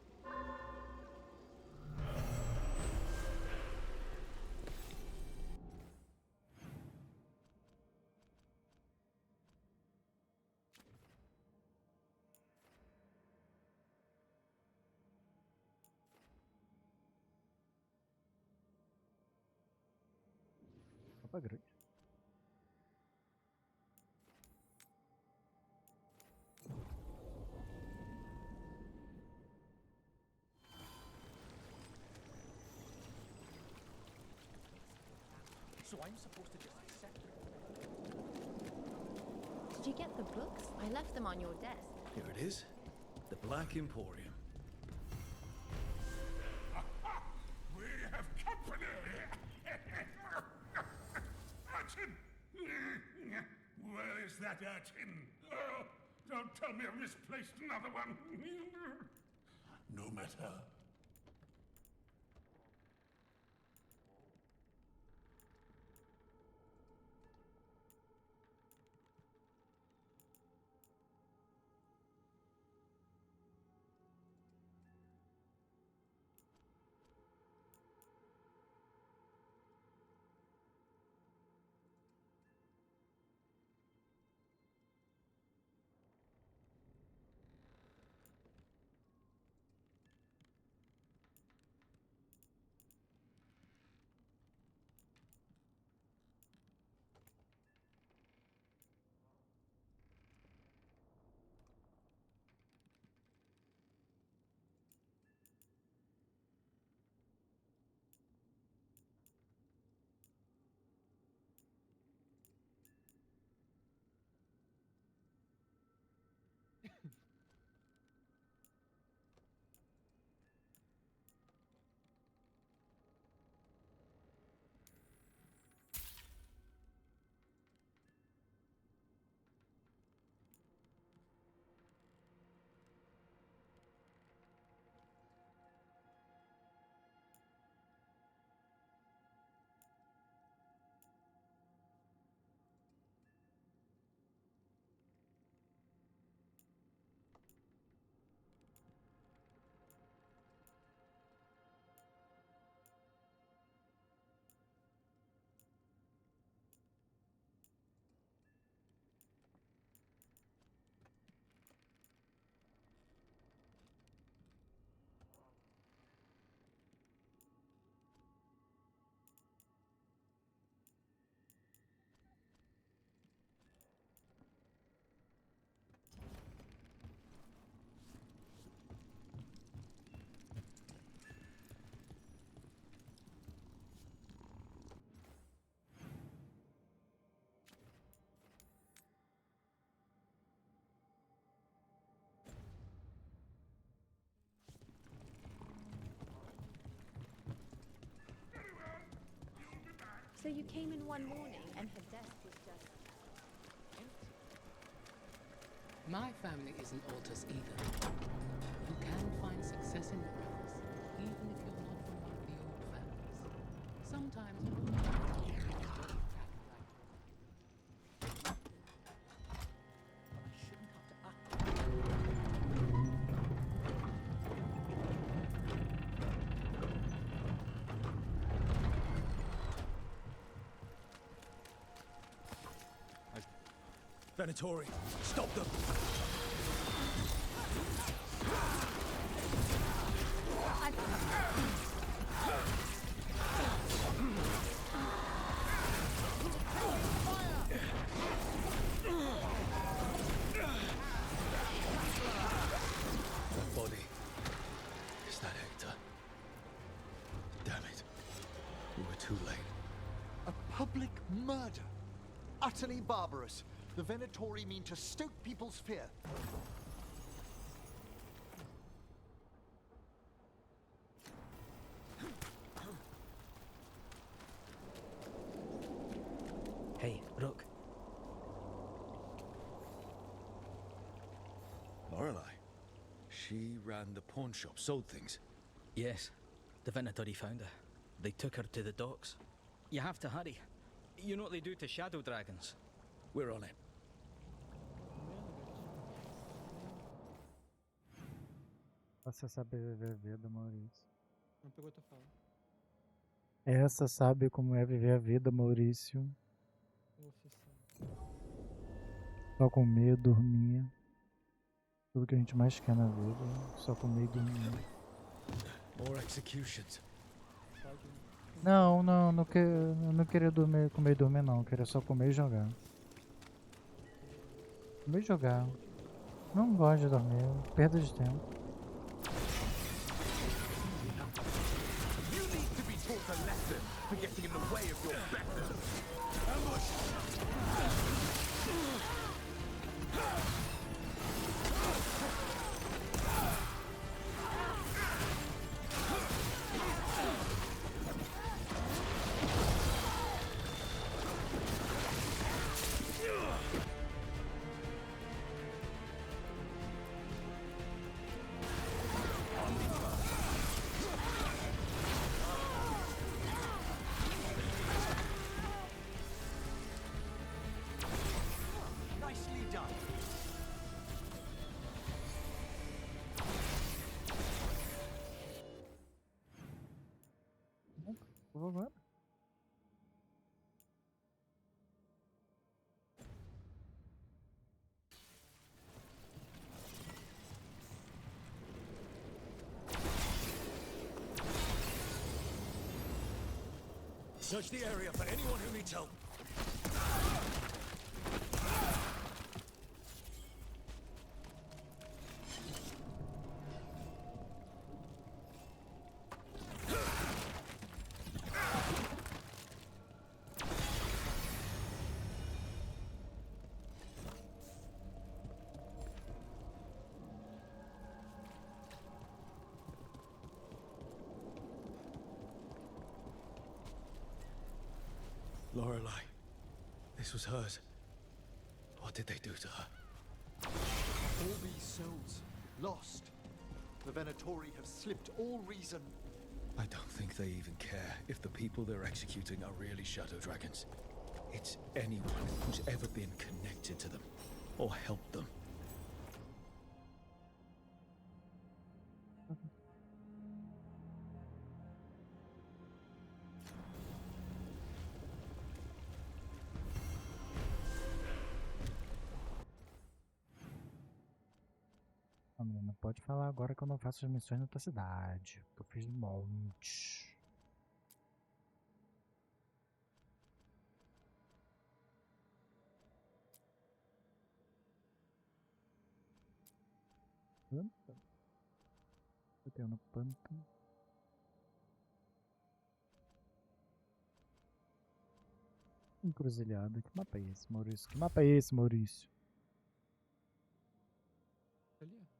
A: Mapa grande.
J: So I'm supposed to just accept it?
I: Did you get the books? I left them on your desk.
C: Here it is. The Black Emporium.
K: We have company! Urchin! Where is that urchin? Oh, don't tell me I've misplaced another one. No matter.
P: So you came in one morning and her desk was just...
Q: My family isn't Altus either. You can find success in practice, even if you're not from one of the old families. Sometimes you don't have to be exactly like I shouldn't have to act.
C: Venatori, stop them!
E: Murder! Utterly barbarous. The Venatori mean to stoke people's fear.
R: Hey, Rook.
C: Lorelei. She ran the pawn shop, sold things.
R: Yes, the Venatori found her. They took her to the docks. You have to hurry. You know what they do to shadow dragons?
C: We're on it.
A: Essa sabe viver a vida, Maurício.
G: Não pegou tua fala.
A: Essa sabe como é viver a vida, Maurício. Só comer, dormir. Tudo que a gente mais quer na vida. Só comer e dormir.
C: More executions.
A: Não, eu não queria dormir, comer e dormir não. Eu queria só comer e jogar. Comer e jogar. Não gosto de dormir. Perda de tempo.
J: You need to be taught a lesson for getting in the way of your better.
E: Nicely done.
A: Vou agora.
J: Search the area for anyone who needs help.
C: Lorelei. This was hers. What did they do to her?
E: All these souls lost. The Venatori have slipped all reason.
C: I don't think they even care if the people they're executing are really shadow dragons. It's anyone who's ever been connected to them or helped them.
A: A menina pode falar agora que eu não faço as missões na tua cidade. Que eu fiz um monte. Pântano? Eu tenho no pântano. Encruzilhada. Que mapa é esse, Maurício? Que mapa é esse, Maurício?
G: Ali, ó.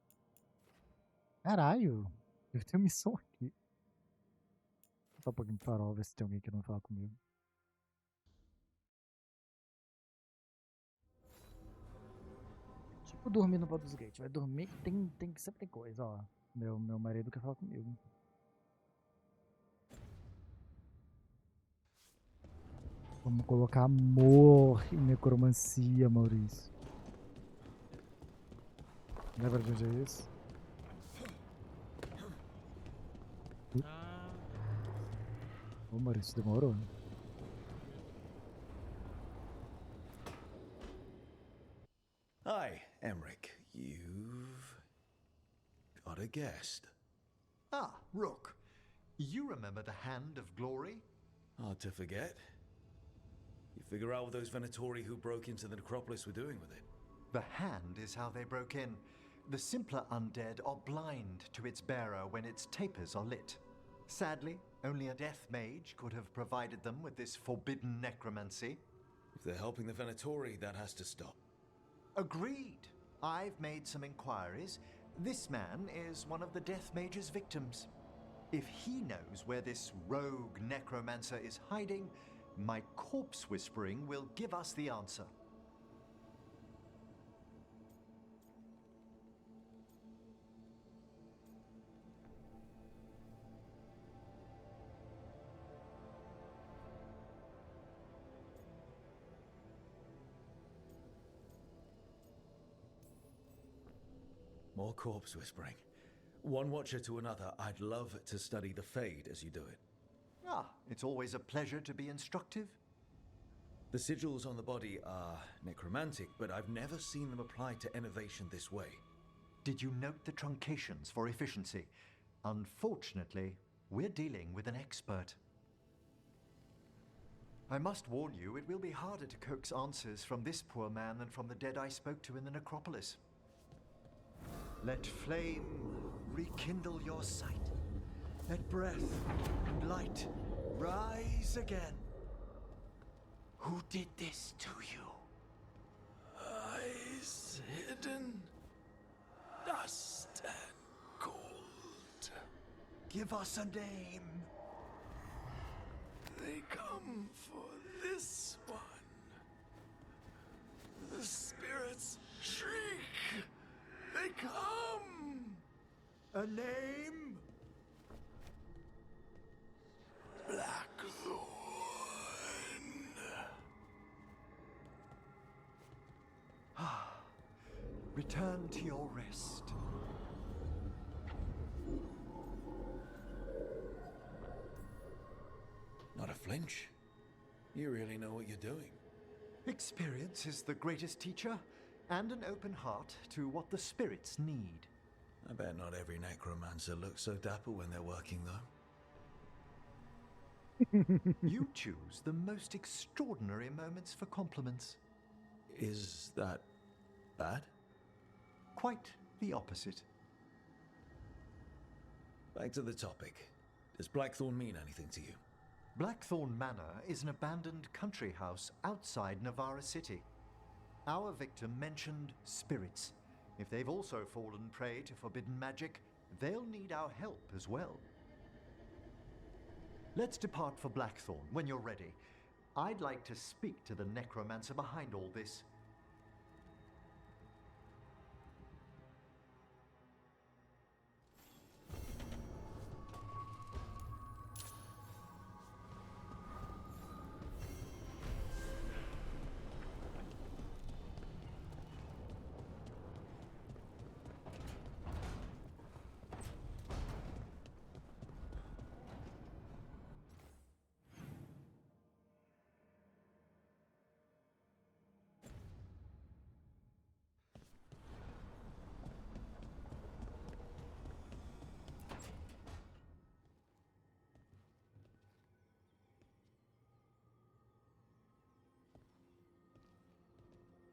A: Caralho! Eu tenho missão aqui. Vou botar um pouquinho de farol, ver se tem alguém que não fala comigo. Tipo dormir no Baldur's Gate. Vai dormir que sempre tem coisa, ó. Meu marido quer falar comigo. Vamos colocar amor e necromancia, Maurício. Lembra de onde é isso? Ô Maurício, demorou.
C: Hi, Emric. You've got a guest.
E: Ah, Rook. You remember the Hand of Glory?
C: Hard to forget. You figure out what those Venatori who broke into the necropolis were doing with it?
E: The Hand is how they broke in. The simpler undead are blind to its bearer when its tapers are lit. Sadly, only a death mage could have provided them with this forbidden necromancy.
C: If they're helping the Venatori, that has to stop.
E: Agreed. I've made some inquiries. This man is one of the Death Mage's victims. If he knows where this rogue necromancer is hiding, my corpse whispering will give us the answer.
C: More corpse whispering. One watcher to another, I'd love to study the Fade as you do it.
E: Ah, it's always a pleasure to be instructive.
C: The sigils on the body are necromantic, but I've never seen them applied to innovation this way.
E: Did you note the truncations for efficiency? Unfortunately, we're dealing with an expert. I must warn you, it will be harder to coax answers from this poor man than from the dead I spoke to in the necropolis. Let flame rekindle your sight. Let breath and light rise again.
J: Who did this to you? Eyes hidden, dust and gold.
E: Give us a name.
J: They come for this one. The spirits shriek. They come.
E: A name?
J: Blackthorn.
E: Return to your rest.
C: Not a flinch. You really know what you're doing.
E: Experience is the greatest teacher, and an open heart to what the spirits need.
C: I bet not every necromancer looks so dapper when they're working, though.
E: You choose the most extraordinary moments for compliments.
C: Is that bad?
E: Quite the opposite.
C: Back to the topic. Does Blackthorn mean anything to you?
E: Blackthorn Manor is an abandoned country house outside Navarra City. Our victim mentioned spirits. If they've also fallen prey to forbidden magic, they'll need our help as well. Let's depart for Blackthorn when you're ready. I'd like to speak to the necromancer behind all this.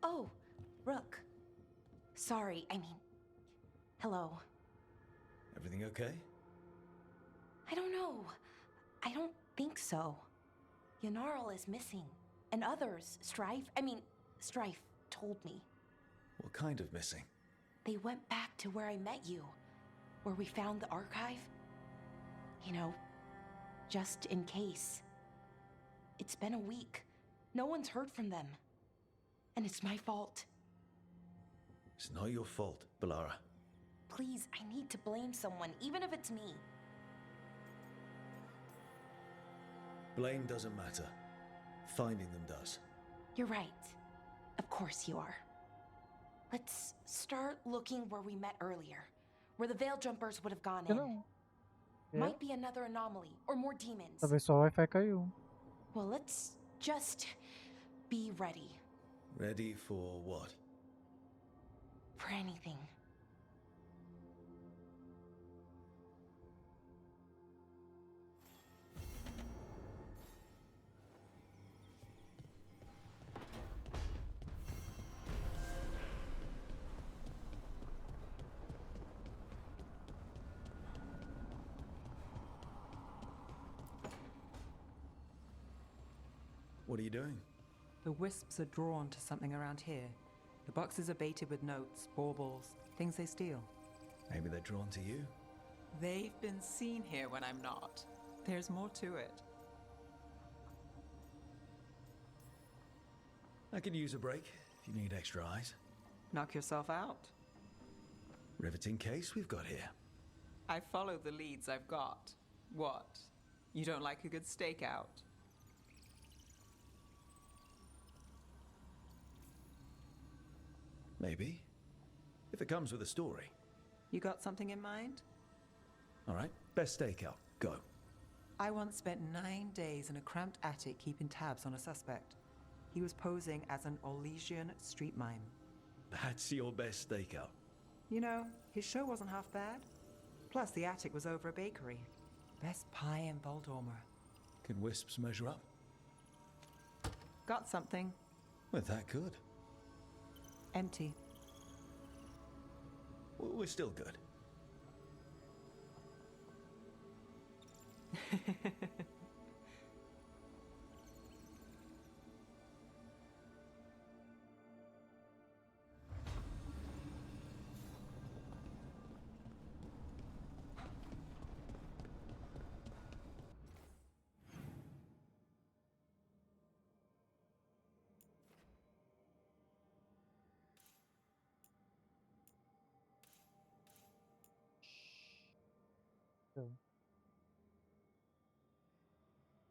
O: Oh, Rook. Sorry, hello.
C: Everything okay?
O: I don't know. I don't think so. Yanarl is missing. And others, Strife told me.
C: What kind of missing?
O: They went back to where I met you. Where we found the archive. You know, just in case. It's been a week. No one's heard from them. And it's my fault.
C: It's not your fault, Balara.
O: Please, I need to blame someone, even if it's me.
C: Blame doesn't matter. Finding them does.
O: You're right. Of course you are. Let's start looking where we met earlier. Where the Veil Jumpers would have gone in. Might be another anomaly, or more demons.
A: Talvez só o Wi-Fi caiu.
O: Well, let's just be ready.
C: Ready for what?
O: For anything.
C: What are you doing?
H: The wisps are drawn to something around here. The boxes are baited with notes, baubles, things they steal.
C: Maybe they're drawn to you?
H: They've been seen here when I'm not. There's more to it.
C: I could use a break if you need extra eyes.
H: Knock yourself out.
C: Riveting case we've got here.
H: I follow the leads I've got. What? You don't like a good stakeout?
C: Maybe. If it comes with a story.
H: You got something in mind?
C: All right, best stakeout. Go.
H: I once spent 9 days in a cramped attic keeping tabs on a suspect. He was posing as an Orlesian street mime.
C: That's your best stakeout.
H: You know, his show wasn't half bad. Plus, the attic was over a bakery. Best pie in Voldormer.
C: Can wisps measure up?
H: Got something.
C: We're that good.
H: Empty.
C: We're still good.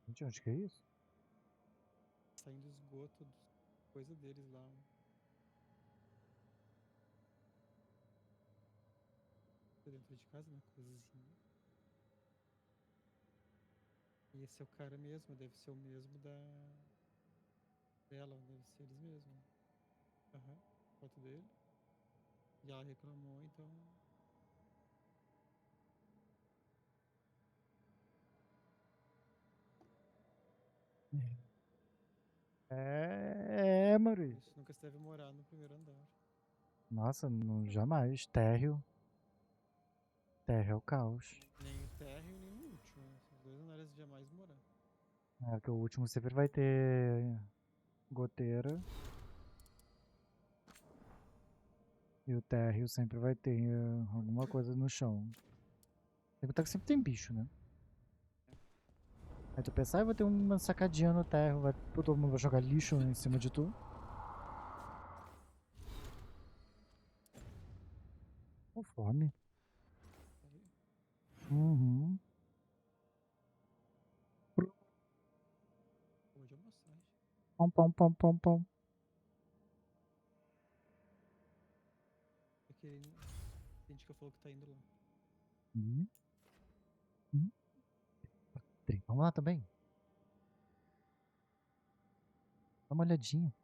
A: Gente, onde que é isso?
G: Saindo esgoto, coisa deles lá. Dentro de casa, na cozinha. E esse é o cara mesmo, deve ser o mesmo dela, deve ser eles mesmos. Aham, foto dele. E ela reclamou, então.
A: Maurício.
G: Isso nunca esteve morar no primeiro andar.
A: Nossa, não, jamais. Térreo. Térreo é o caos.
G: Nem o térreo, nem o último. Esses dois andares jamais morar.
A: É, porque o último sempre vai ter goteira. E o térreo sempre vai ter alguma coisa no chão. Tem que sempre tem bicho, né? Aí tu pensa, ah, vai ter uma sacadinha no térreo, todo mundo vai jogar lixo em cima de tu. Com fome. Uhum.
G: Como de almoçar.
A: Pom, pom, pom, pom, pom.
G: Porque tem gente que falou que tá indo lá.
A: Vamos lá também. Dá uma olhadinha.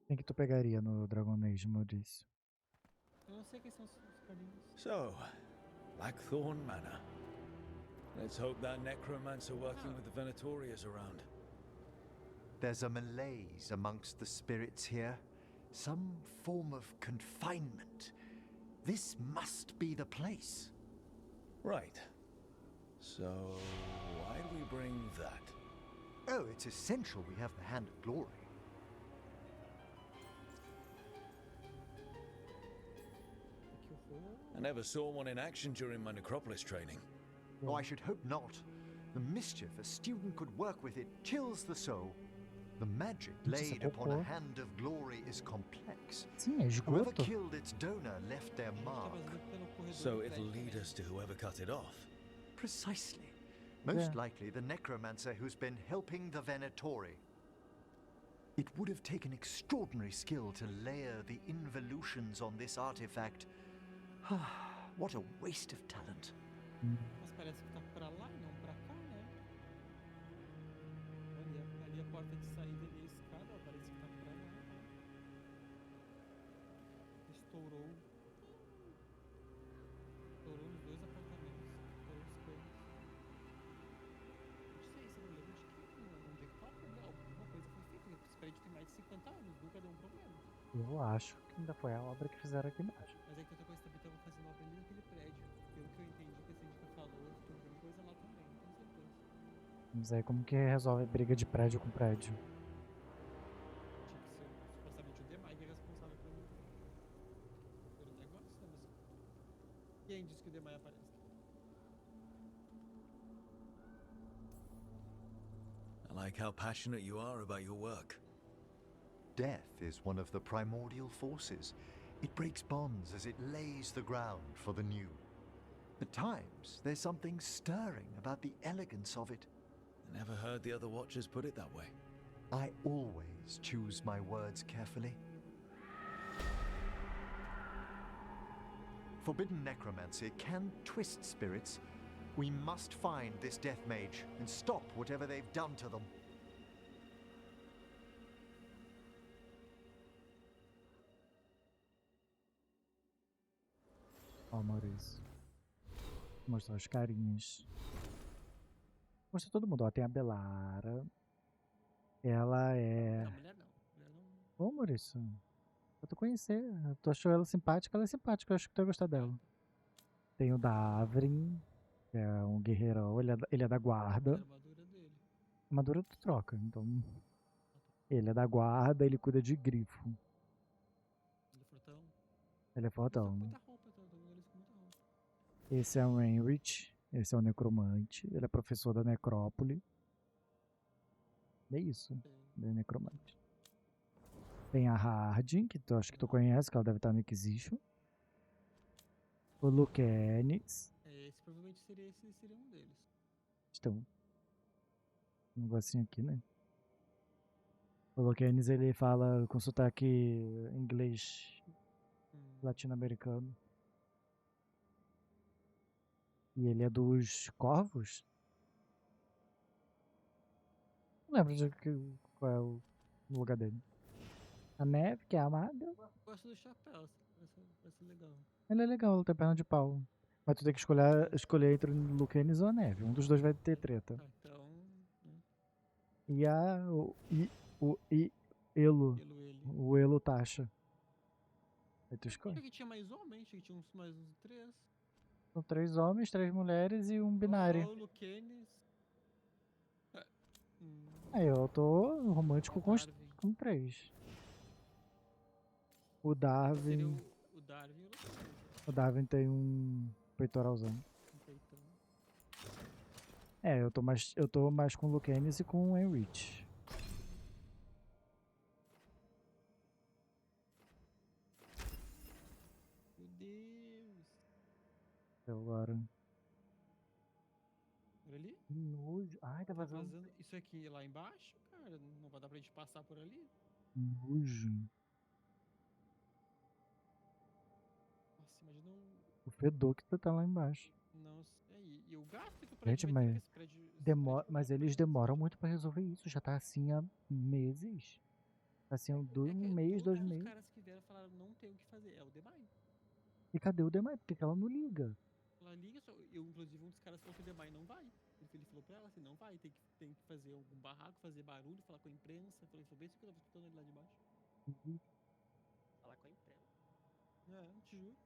A: Quem que tu pegaria no Dragon Age, Maurício?
G: Eu não sei quem são os carinhos.
C: So, Blackthorn Manor. Let's hope that necromancer working with the Venatori is around.
E: There's a malaise amongst the spirits here. Some form of confinement. This must be the place.
C: Right. So, why do we bring that?
E: Oh, it's essential we have the Hand of Glory.
C: I never saw one in action during my Necropolis training.
E: Oh, I should hope not. The mischief a student could work with it chills the soul. The magic laid upon a Hand of Glory is complex. Whoever killed its donor left their mark.
C: So it'll lead us to whoever cut it off?
E: Precisely. Most likely the necromancer who's been helping the Venatori. It would have taken extraordinary skill to layer the involutions on this artifact. What a waste of talent.
G: Mas parece que tá pra lá e não pra cá, né? Ali a porta de saída e a escada, ó, parece que tá pra lá. Estourou. Estourou nos dois apartamentos. Estourou os canos. Não sei, você não lembra onde é que tá o problema? Alguma coisa foi feita. Esse prédio tem mais de 50 anos, nunca deu um problema.
A: Eu acho que ainda foi a obra que fizeram aqui embaixo.
G: Mas é que outra coisa também estavam fazendo obra ali naquele
A: Mas aí como que resolve briga de prédio com prédio?
G: Tinha que ser supostamente o Demai que é responsável pelo negócio, né? Mas quem disse que o Demai aparece?
C: I like how passionate you are about your work.
E: Death is one of the primordial forces. It breaks bonds as it lays the ground for the new. At times, there's something stirring about the elegance of it.
C: I never heard the other Watchers put it that way.
E: I always choose my words carefully. Forbidden necromancy can twist spirits. We must find this death mage and stop whatever they've done to them.
A: Ó, Maurício. Vou mostrar os carinhas. Mostra todo mundo. Ó, tem a Belara. Ela é...
G: Não, mulher não. Mulher não.
A: Ô, Maurício. Pra tu conhecer. Tu achou ela simpática? Ela é simpática. Eu acho que tu vai gostar dela. Tem o Davrin. Que é um guerreirão. Ele é da guarda.
G: A armadura dele.
A: A armadura tu troca. Então... Ele é da guarda. Ele cuida de grifo.
G: Ele é fortão.
A: Ele é fortão.
G: Muita roupa, então. Eles com muita roupa.
A: Esse é o Heinrich. Esse é o necromante. Ele é professor da necrópole. É isso. Ele é necromante. Tem a Hardin, que tu acho que tu conhece, que ela deve estar no Inquisition. O Lucanis.
G: Esse provavelmente seria um deles.
A: Então, um negocinho aqui, né? O Lucanis, ele fala com sotaque inglês latino-americano. E ele é dos Corvos? Não lembro de qual é o lugar dele. A Neve, que é a amada.
G: Gosto do chapéu, vai ser legal.
A: Ele é legal, ele tem perna de pau. Mas tu tem que escolher entre o Lucanis ou a Neve. Um dos dois vai ter treta.
G: Ah, então.
A: E o Elo Tasha. Aí tu escolhe.
G: Achei que tinha mais homens, achei que tinha mais uns 3.
A: São 3 homens, 3 mulheres e um binário.
G: O Lucanis.
A: Aí eu tô romântico com 3. O Darwin.
G: O Darwin e o Lucanis.
A: O Darwin tem um peitoralzão. É, eu tô mais com o Lucanis e com o Heinrich.
G: Meu Deus.
A: Agora.
G: Por ali?
A: Nojo. Ai, tá vazando.
G: Isso aqui lá embaixo, cara. Não vai dar pra gente passar por ali?
A: Nojo.
G: Nossa, imagina
A: O fedor que tá lá embaixo.
G: Nossa, e o gasto que o prédio
A: Gente,
G: vai ter,
A: mas,
G: que esse prédio
A: mas eles demoram muito pra resolver isso. Já tá assim há meses. Tá assim há um mês, 2 meses.
G: Os caras que vieram falaram não tem o que fazer. É o Demai.
A: E cadê o Demai? Por que ela não liga?
G: Ela liga, inclusive um dos caras falou que o Demai não vai. Ele falou pra ela assim, não vai, tem que fazer algum barraco, fazer barulho, falar com a imprensa. Ele falou bem isso que eu tava escutando ele lá de baixo. Falar com a imprensa. É, te juro.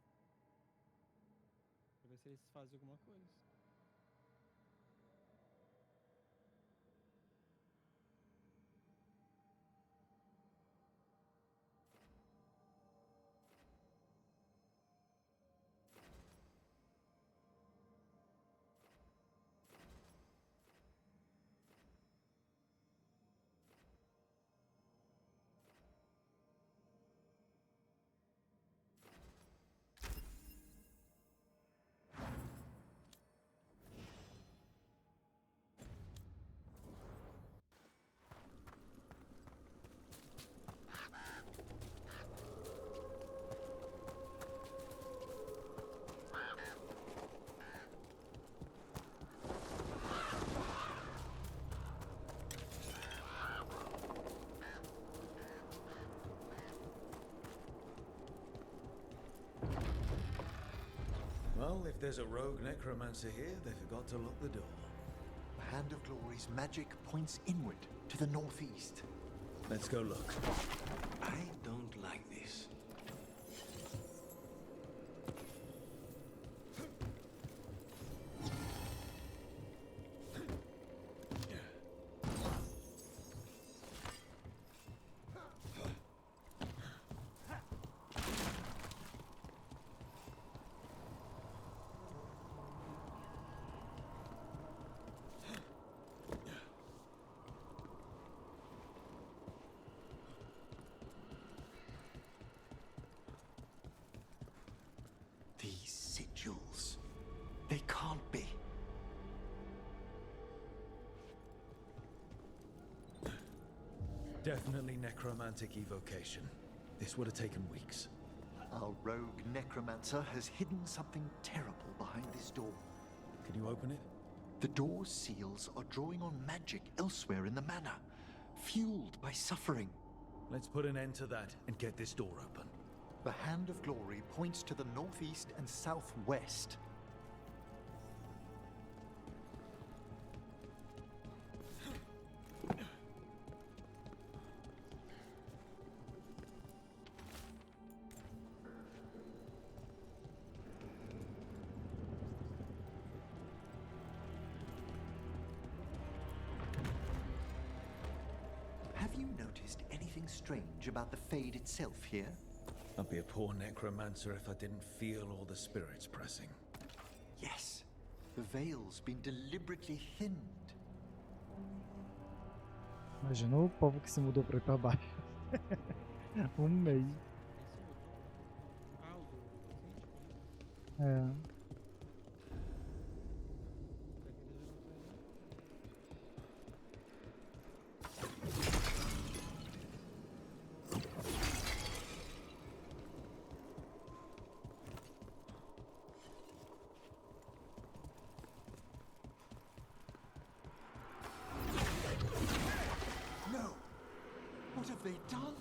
G: Pra ver se eles fazem alguma coisa.
C: Well, if there's a rogue necromancer here, they forgot to lock the door.
E: The Hand of Glory's magic points inward, to the northeast.
C: Let's go look.
N: I don't like this.
C: Definitely necromantic evocation. This would have taken weeks.
E: Our rogue necromancer has hidden something terrible behind this door.
C: Can you open it?
E: The door's seals are drawing on magic elsewhere in the manor, fueled by suffering.
C: Let's put an end to that and get this door open.
E: The Hand of Glory points to the northeast and southwest. Have you noticed anything strange about the Fade itself here?
C: I'd be a poor necromancer if I didn't feel all the spirits pressing.
E: Yes, the veil's been deliberately thinned.
A: Imagina o povo que se mudou pra ir pra baixo. Mês. É.
E: No! What have they done?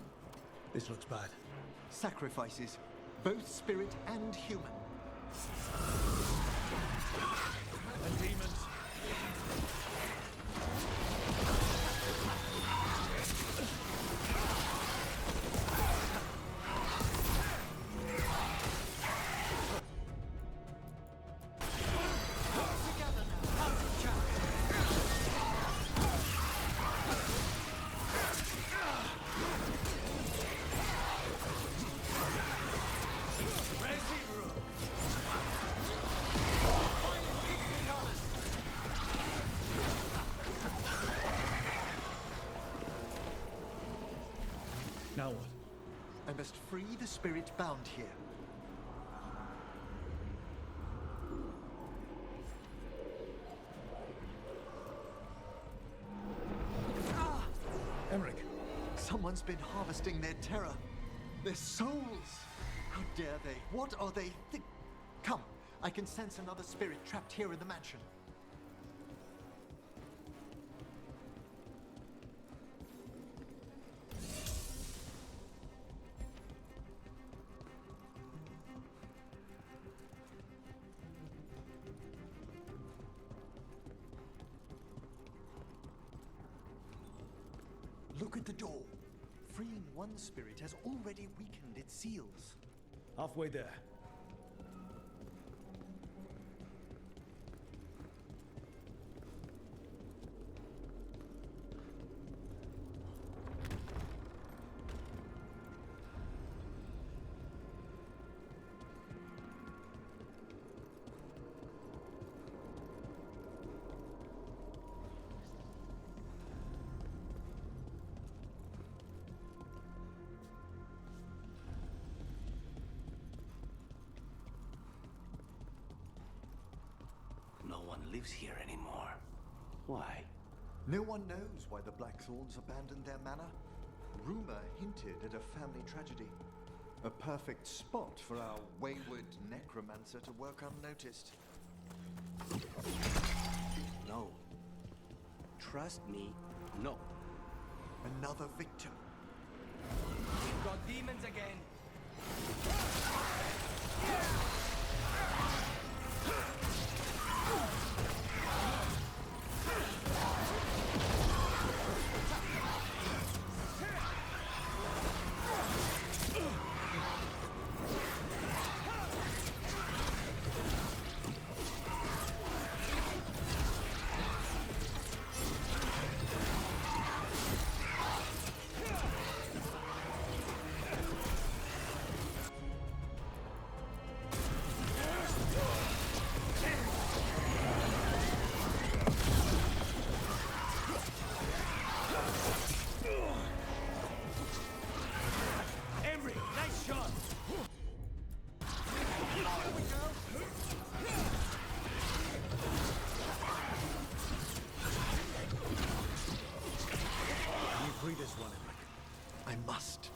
C: This looks bad.
E: Sacrifices, both spirit and human.
C: And demons. Now what?
E: I must free the spirit bound here.
C: Emmerich!
E: Someone's been harvesting their terror. Their souls! How dare they? What are they Come, I can sense another spirit trapped here in the mansion. Look at the door. Freeing one spirit has already weakened its seals.
C: Halfway there.
N: No one lives here anymore. Why?
E: No one knows why the Blackthorns abandoned their manor. Rumor hinted at a family tragedy. A perfect spot for our wayward necromancer to work unnoticed.
N: No. Trust me, no.
E: Another victim.
N: We've got demons again.
E: I must.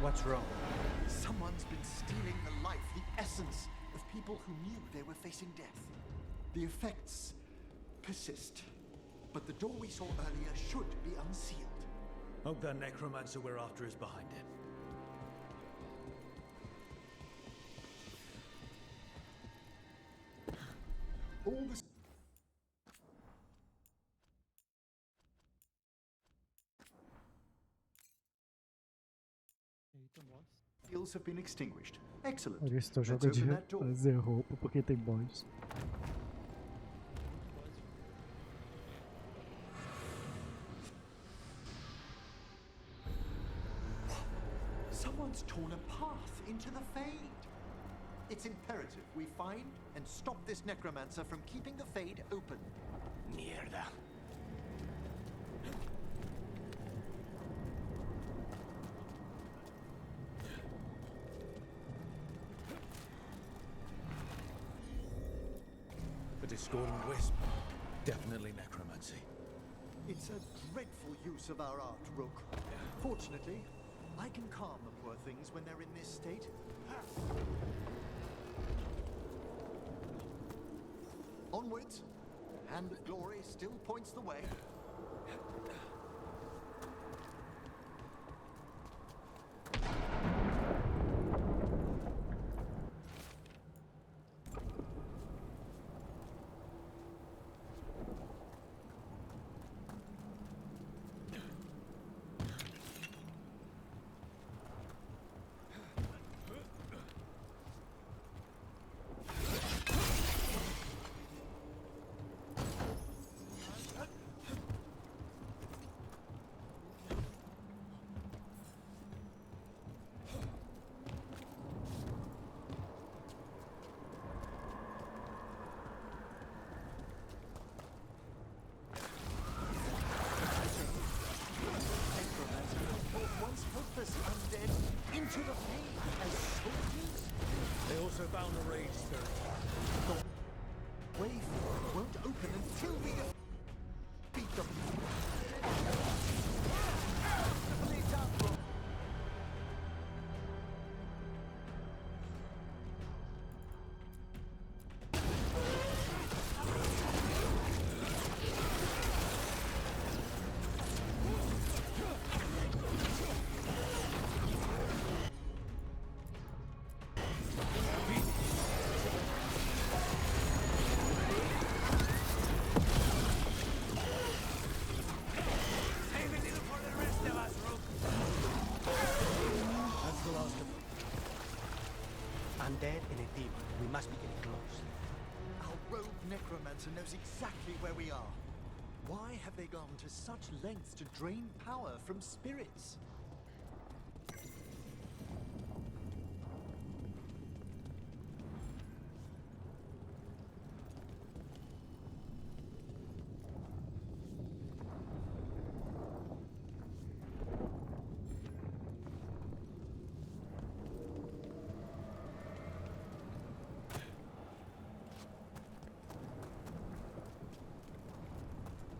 S: What's wrong?
E: Someone's been stealing the life, the essence of people who knew they were facing death. The effects persist, but the door we saw earlier should be unsealed.
J: Hope that necromancer we're after is behind it.
E: All the
G: Eita, boss.
E: seals have been extinguished. Excellent.
A: Por isso teu
E: Let's
A: jogo é de
E: open that door.
A: fazer roupa porque tem boss.
E: Someone's torn a path into the Fade. It's imperative we find and stop this necromancer from keeping the Fade open.
J: Mierda. The discordant wisp. Definitely necromancy.
E: It's a dreadful use of our art, Rook. Fortunately, I can calm the poor things when they're in this state. Onwards. Hand of Glory still points the way. Once helpless undead into the Fade as soldiers.
J: They also bound a rage spirit.
E: The way forward won't open until we beat them.
S: Undead and a demon. We must be getting close.
E: Our rogue necromancer knows exactly where we are. Why have they gone to such lengths to drain power from spirits?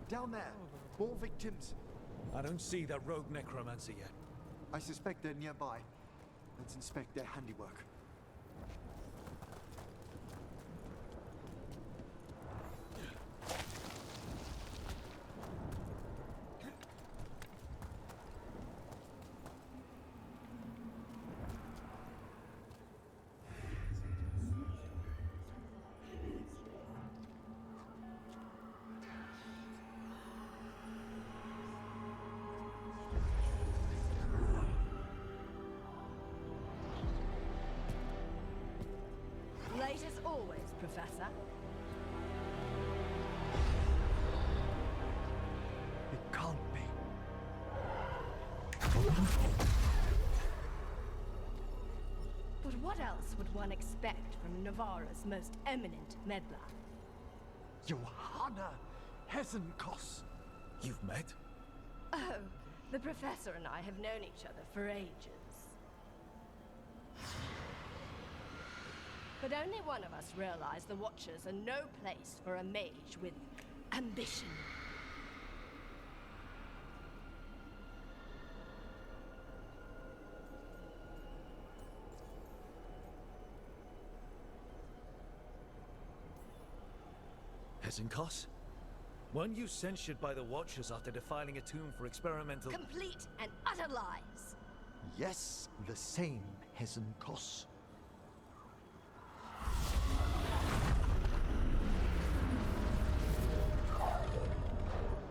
E: Down there, more victims.
J: I don't see that rogue necromancer yet.
E: I suspect they're nearby. Let's inspect their handiwork.
P: Late as always, Professor.
E: It can't be.
P: But what else would one expect from Navarra's most eminent meddler?
E: Johanna Hesenkos.
J: You've met?
P: Oh, The Professor and I have known each other for ages. But only one of us realized the Watchers are no place for a mage with ambition.
C: Hezenkos? Weren't you censured by the Watchers after defiling a tomb for experimental—
P: Complete and utter lies.
E: Yes, the same, Hezenkos.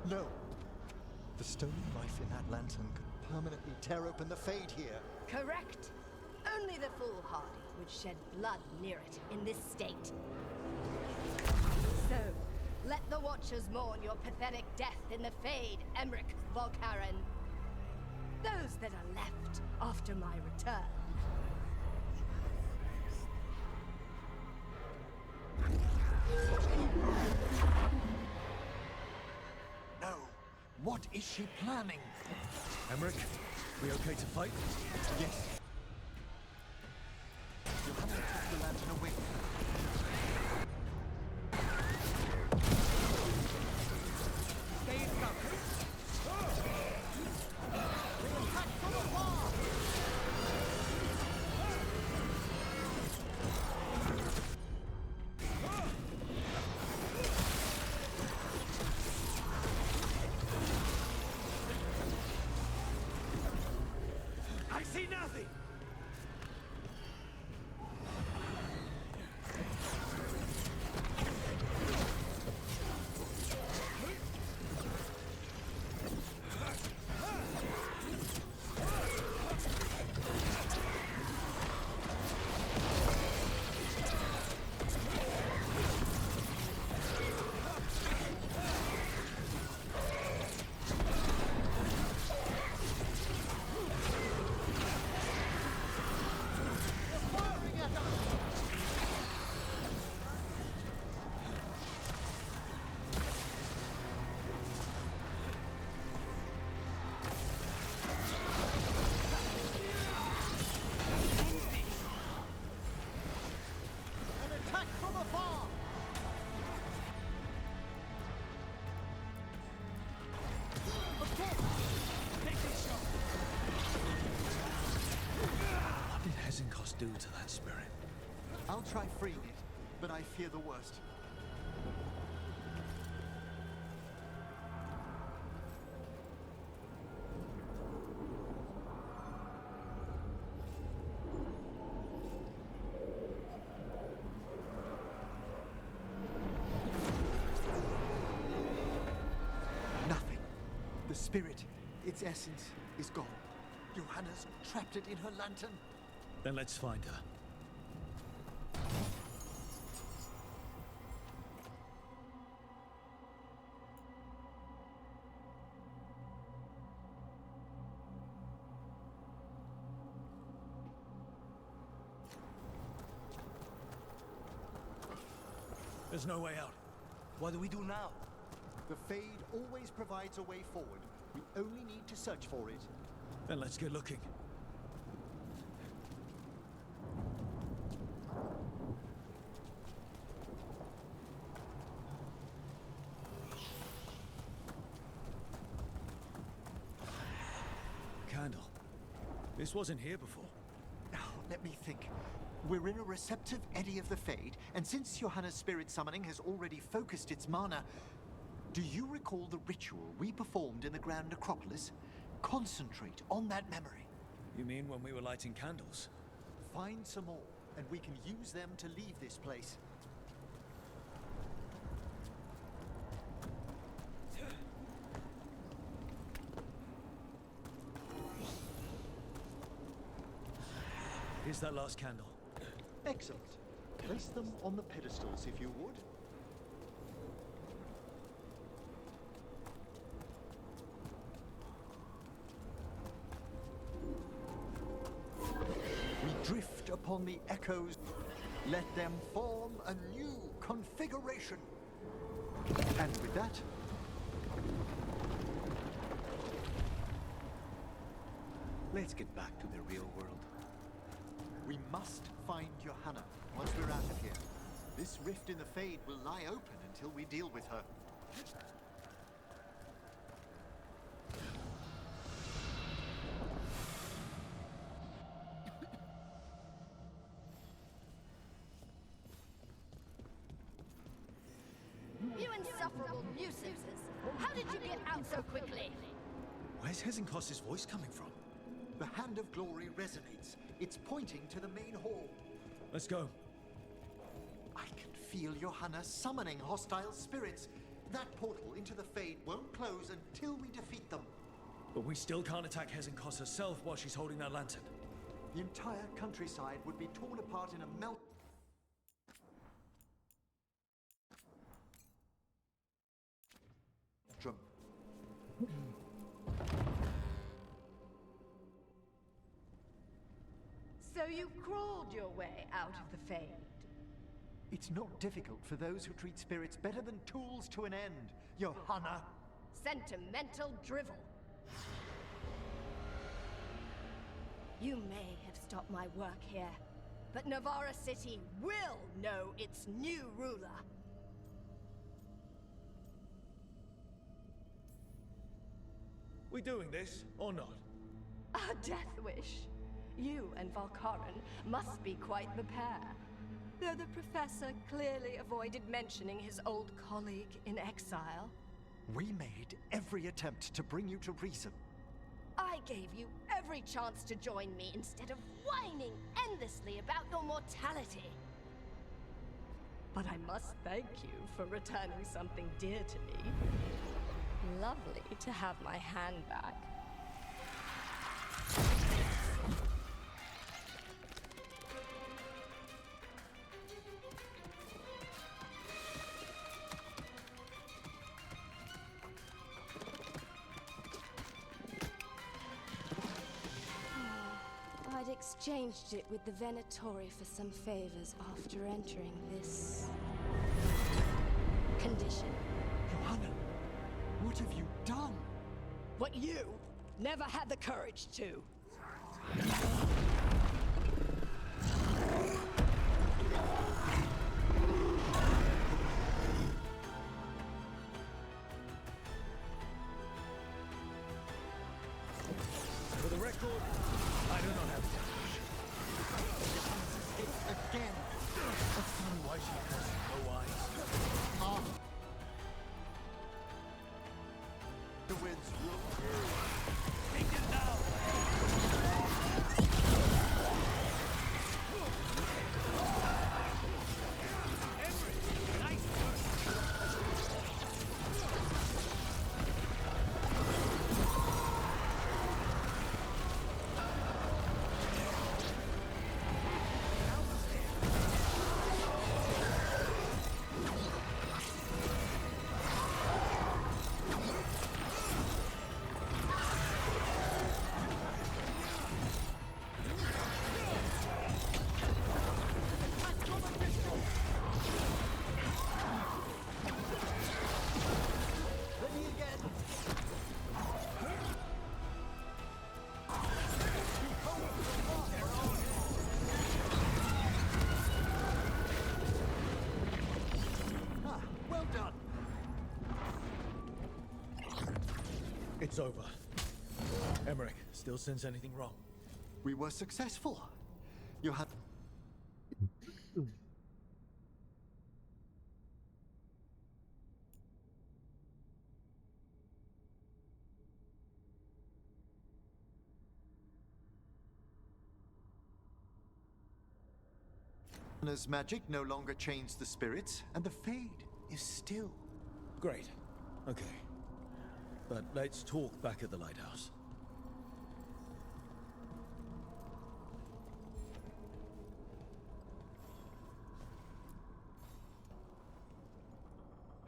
E: No. The stolen life in that lantern could permanently tear open the Fade here.
P: Correct. Only the foolhardy would shed blood near it in this state. So, let the Watchers mourn your pathetic death in the Fade, Emmerich Volkaren. Those that are left after my return.
E: No. What is she planning?
C: Emmerich, we okay to fight?
E: Yes. Johanna took the lantern away.
S: Stay in cover. They attack from afar.
C: I see nothing! Do to that spirit.
E: I'll try freeing it, but I fear the worst. Nothing. The spirit, its essence, is gone. Johanna's trapped it in her lantern.
C: Then let's find her. There's no way out.
S: What do we do now?
E: The Fade always provides a way forward. We only need to search for it.
C: Then let's get looking. Candle. This wasn't here before.
E: Now, let me think. We're in a receptive eddy of the Fade, and since Johanna's spirit summoning has already focused its mana, do you recall the ritual we performed in the Grand Necropolis? Concentrate on that memory.
C: You mean when we were lighting candles?
E: Find some more, and we can use them to leave this place.
C: Here's that last candle.
E: Excellent. Place them on the pedestals, if you would. We drift upon the echoes. Let them form a new configuration. And with that, Let's get back to the real world. We must find Johanna once we're out of here. This rift in the Fade will lie open until we deal with her.
P: You insufferable nuisances! How did you get out so quickly?
C: Where's Hezenkos's voice coming from?
E: The Hand of Glory resonates. It's pointing to the main hall.
C: Let's go.
E: I can feel Johanna summoning hostile spirits. That portal into the Fade won't close until we defeat them.
C: But we still can't attack Hezenkos herself while she's holding that lantern.
E: The entire countryside would be torn apart in a melt.
P: So you crawled your way out of the Fade?
E: It's not difficult for those who treat spirits better than tools to an end, Johanna.
P: Sentimental drivel. You may have stopped my work here, but Navarra City will know its new ruler.
C: We doing this or not?
P: A death wish. You and Valkaran must be quite the pair. Though the professor clearly avoided mentioning his old colleague in exile.
E: We made every attempt to bring you to reason.
P: I gave you every chance to join me instead of whining endlessly about your mortality. But I must thank you for returning something dear to me. Lovely to have my hand back. I'd exchanged it with the Venatori for some favors after entering this condition.
E: Johanna, what have you done?
P: What you never had the courage to.
C: For the record, I do not have to.
E: Again.
C: That's funny why she has no eyes.
E: The winds will.
S: Take it now! Nice
C: It's over. Emmerich, still sense anything wrong?
E: We were successful. You had. Johanna's magic no longer chains the spirits, and the Fade is still.
C: Great. Okay. But let's talk back at the lighthouse.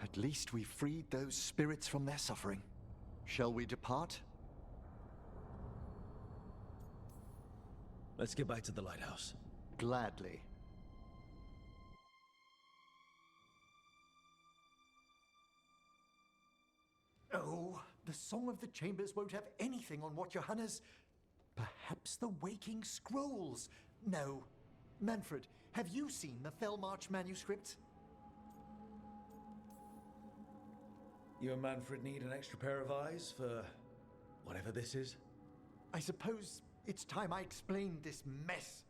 E: At least we freed those spirits from their suffering. Shall we depart?
C: Let's get back to the lighthouse.
E: Gladly. Oh, the Song of the Chambers won't have anything on what Johanna's... the Waking Scrolls. No. Manfred, have you seen the Fellmarch manuscripts?
C: You and Manfred need an extra pair of eyes for whatever this is?
E: I suppose it's time I explained this mess.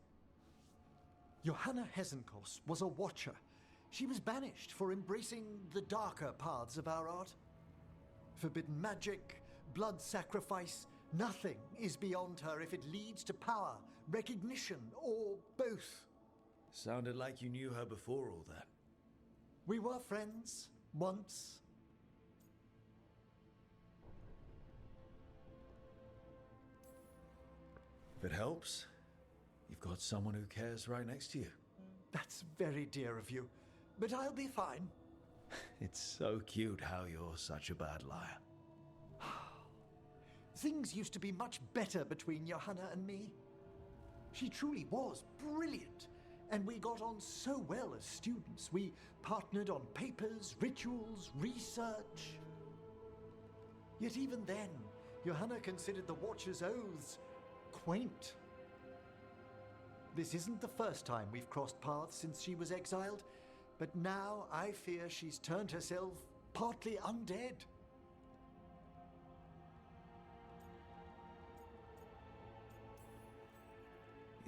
E: Johanna Hesenkos was a watcher. She was banished for embracing the darker paths of our art. Forbidden magic, blood sacrifice, nothing is beyond her if it leads to power, recognition, or both.
C: Sounded like you knew her before all that.
E: We were friends, once.
C: If it helps, you've got someone who cares right next to you.
E: That's very dear of you, but I'll be fine.
C: It's so cute how you're such a bad liar.
E: Things used to be much better between Johanna and me. She truly was brilliant, and we got on so well as students. We partnered on papers, rituals, research. Yet even then, Johanna considered the Watcher's oaths quaint. This isn't the first time we've crossed paths since she was exiled, but now I fear she's turned herself partly undead.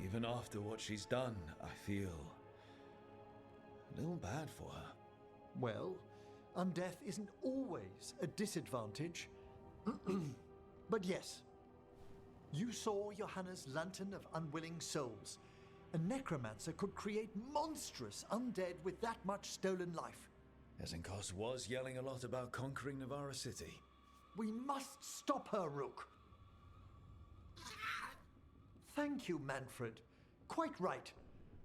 C: Even after what she's done, I feel a little bad for her.
E: Well, undeath isn't always a disadvantage. But yes, you saw Johanna's Lantern of Unwilling Souls. A necromancer could create monstrous undead with that much stolen life.
C: Hesenkos was yelling a lot about conquering Navarra City.
E: We must stop her, Rook. Thank you, Manfred. Quite right.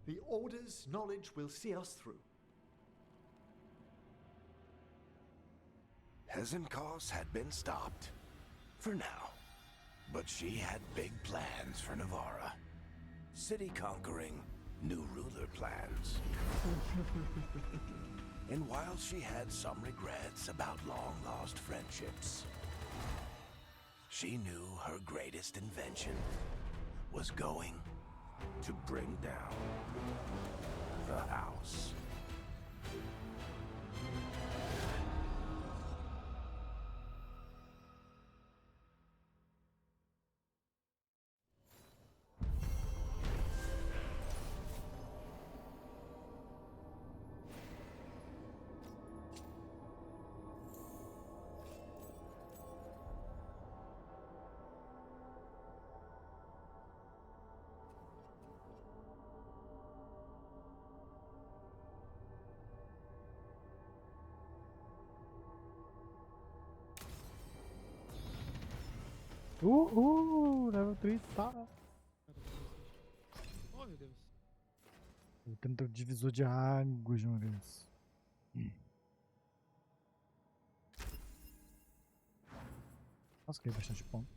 E: The Order's knowledge will see us through.
N: Hesenkos had been stopped. For now. But she had big plans for Navarra. City conquering, new ruler plans. And while she had some regrets about long-lost friendships, she knew her greatest invention was going to bring down the house.
A: Level 3 tá.
G: Oh, meu Deus.
A: Tenta o divisor de águas de uma vez. Nossa, ganhei bastante ponto.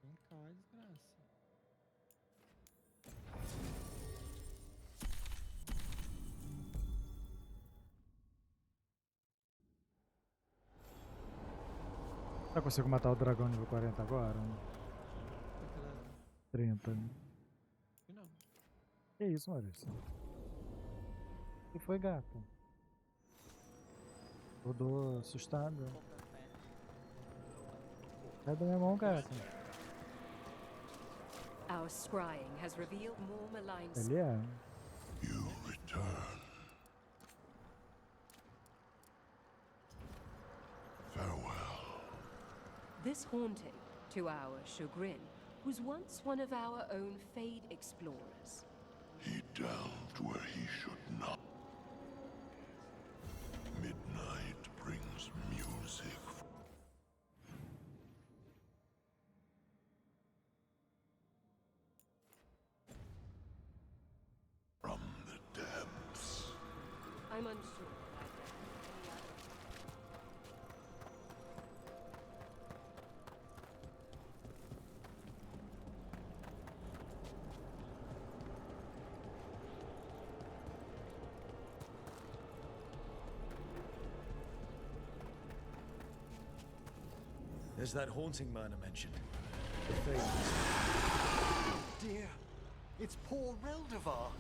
G: Vem cá, desgraça.
A: Eu consigo matar o dragão nível 40 agora? 30.
G: Não.
A: Que isso, Maurício? O que foi, gato? Rodou assustado. Sai da minha mão, gato.
T: Our scrying has revealed more malign
A: Ele é.
K: You return. Farewell.
T: This haunting, to our chagrin, was once one of our own Fade explorers.
K: He delved where he should not. Midnight brings music. From the depths.
T: I'm unsure.
C: There's that haunting man I mentioned. The Fade.
E: Dear, it's poor Reldevar.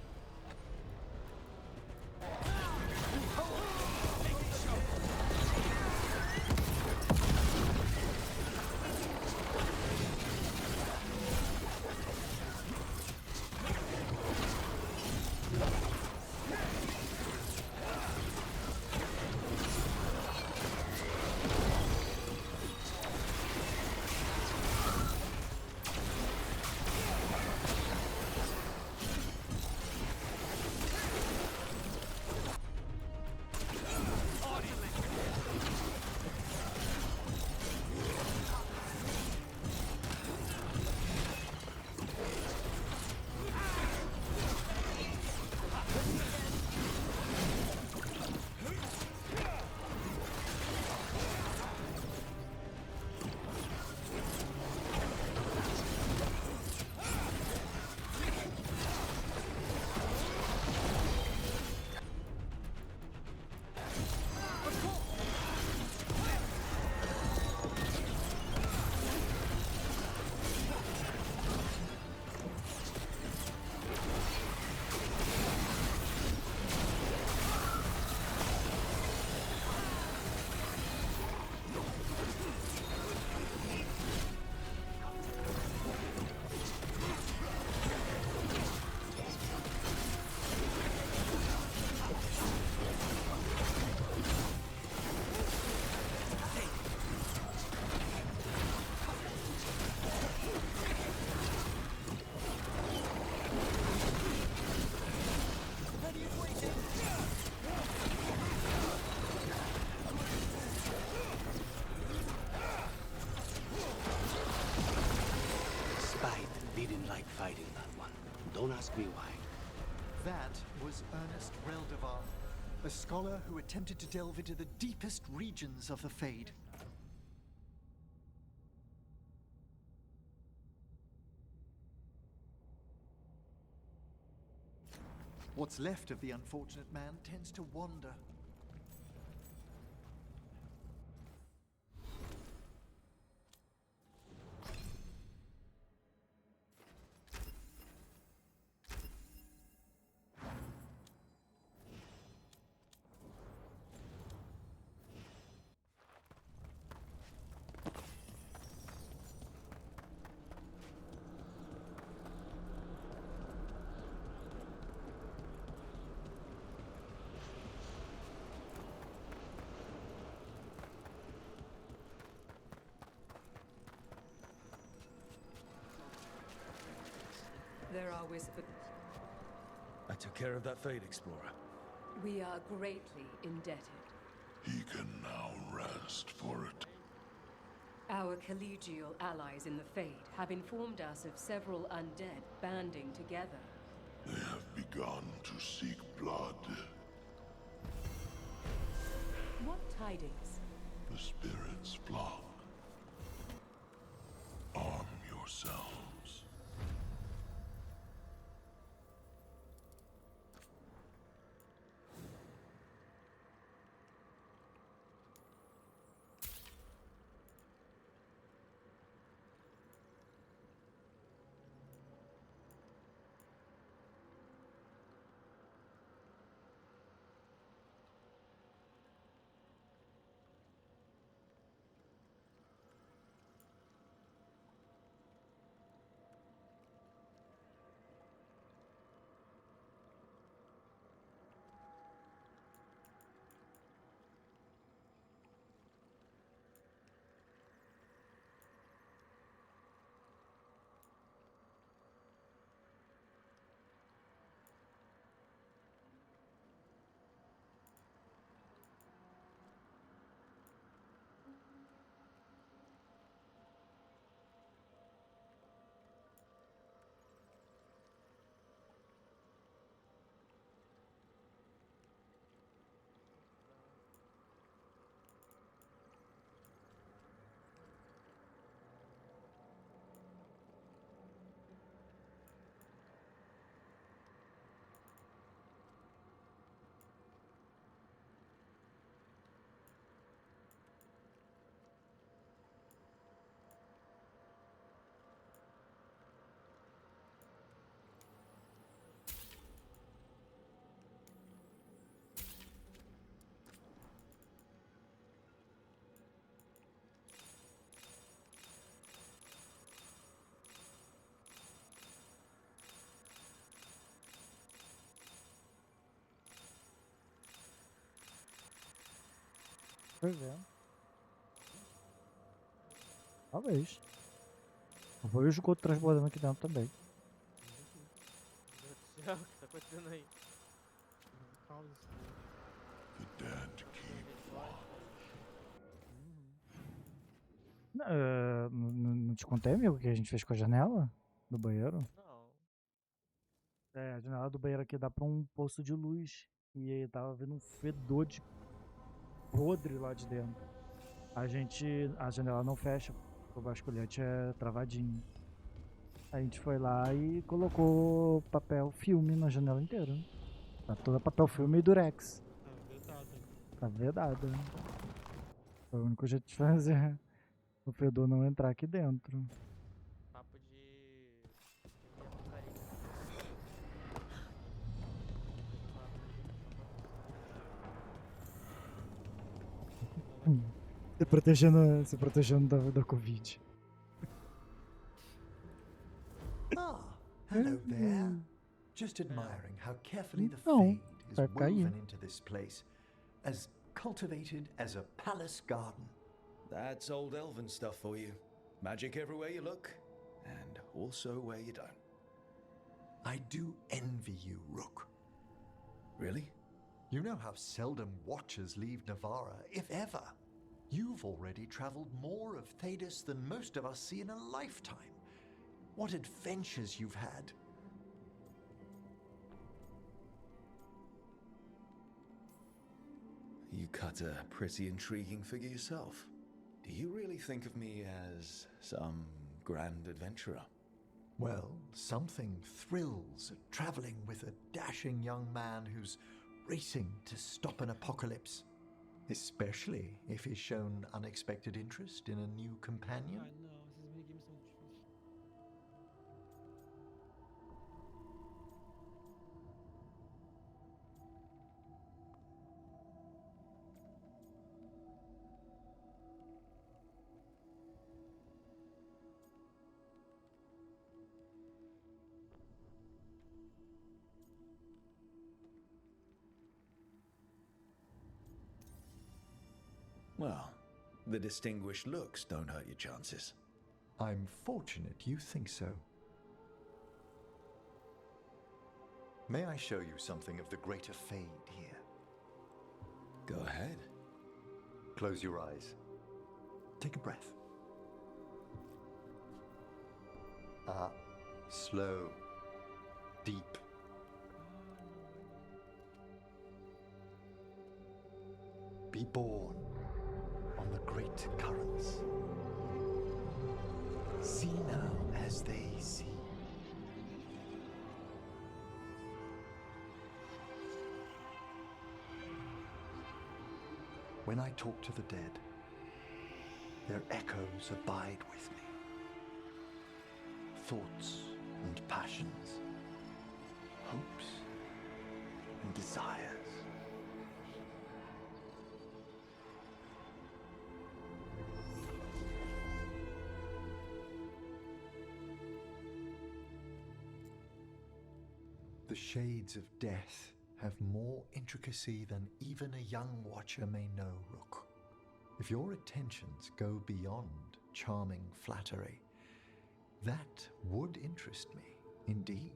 J: Didn't like fighting that one. Don't ask me why.
E: That was Ernest Reldevar, a scholar who attempted to delve into the deepest regions of the Fade. What's left of the unfortunate man tends to wander.
T: There are whispers.
C: I took care of that Fade explorer.
T: We are greatly indebted.
K: He can now rest for it.
T: Our collegial allies in the Fade have informed us of several undead banding together.
K: They have begun to seek blood.
T: What tidings?
K: The spirits flock. Arm yourselves.
A: Pois é. Talvez. Foi o esgoto transbordando aqui dentro também.
B: Meu Deus do céu, o que tá acontecendo aí?
G: Caos.
K: The dead keep
A: Não te contei, amigo, o que a gente fez com a janela do banheiro?
B: Não.
A: A janela do banheiro aqui dá pra um poço de luz. E aí tava vendo um fedor de podre lá de dentro. A janela não fecha, o basculhante é travadinho. A gente foi lá e colocou papel filme na janela inteira. Tá toda papel filme e durex. Tá vedada. Foi o único jeito de fazer o fedor não entrar aqui dentro.
B: Papo de apocalipse.
A: Se protegendo da Covid.
E: Ah, hello there. Just admiring how carefully the
A: Não,
E: fade is
A: vai cair.
E: woven into this place, as cultivated as a palace garden.
C: That's old elven stuff for you. Magic everywhere you look, and also where you don't.
E: I do envy you, Rook.
C: Really?
E: You know how seldom watchers leave Navarra, if ever. You've already traveled more of Thedas than most of us see in a lifetime. What adventures you've had.
C: You cut a pretty intriguing figure yourself. Do you really think of me as some grand adventurer?
E: Well, something thrills at traveling with a dashing young man who's racing to stop an apocalypse. Especially if he's shown unexpected interest in a new companion.
G: Ah, não, esses minigames são difíceis.
C: Well, the distinguished looks don't hurt your chances.
E: I'm fortunate you think so. May I show you something of the greater fade here?
C: Go ahead.
E: Close your eyes. Take a breath. Slow. Deep. Be born on the great currents. See now as they see. When I talk to the dead, their echoes abide with me. Thoughts and passions, hopes and desires. The shades of death have more intricacy than even a young watcher may know, Rook. If your attentions go beyond charming flattery, that would interest me, indeed.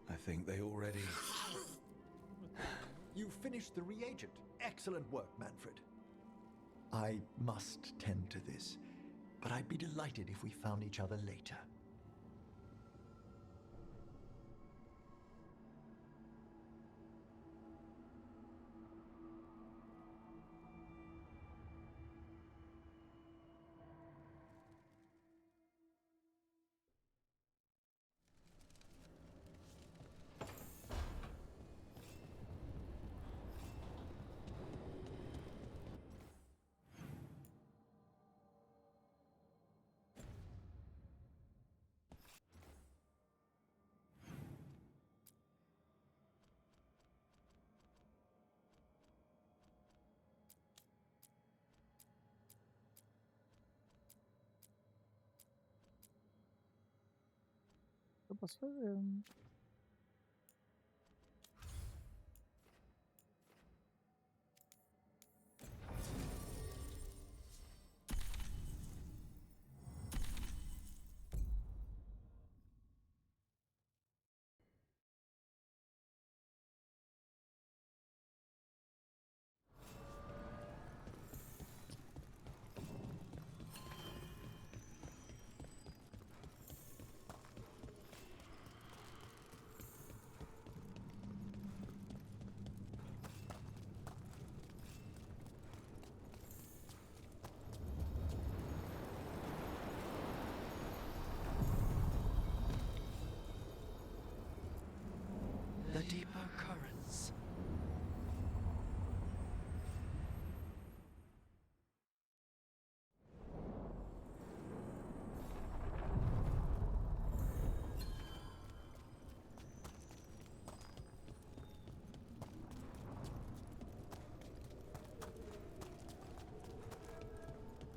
C: I think they already...
E: You finished the reagent. Excellent work, Manfred. I must tend to this, but I'd be delighted if we found each other later.
A: eu posso fazer.
L: The deeper currents.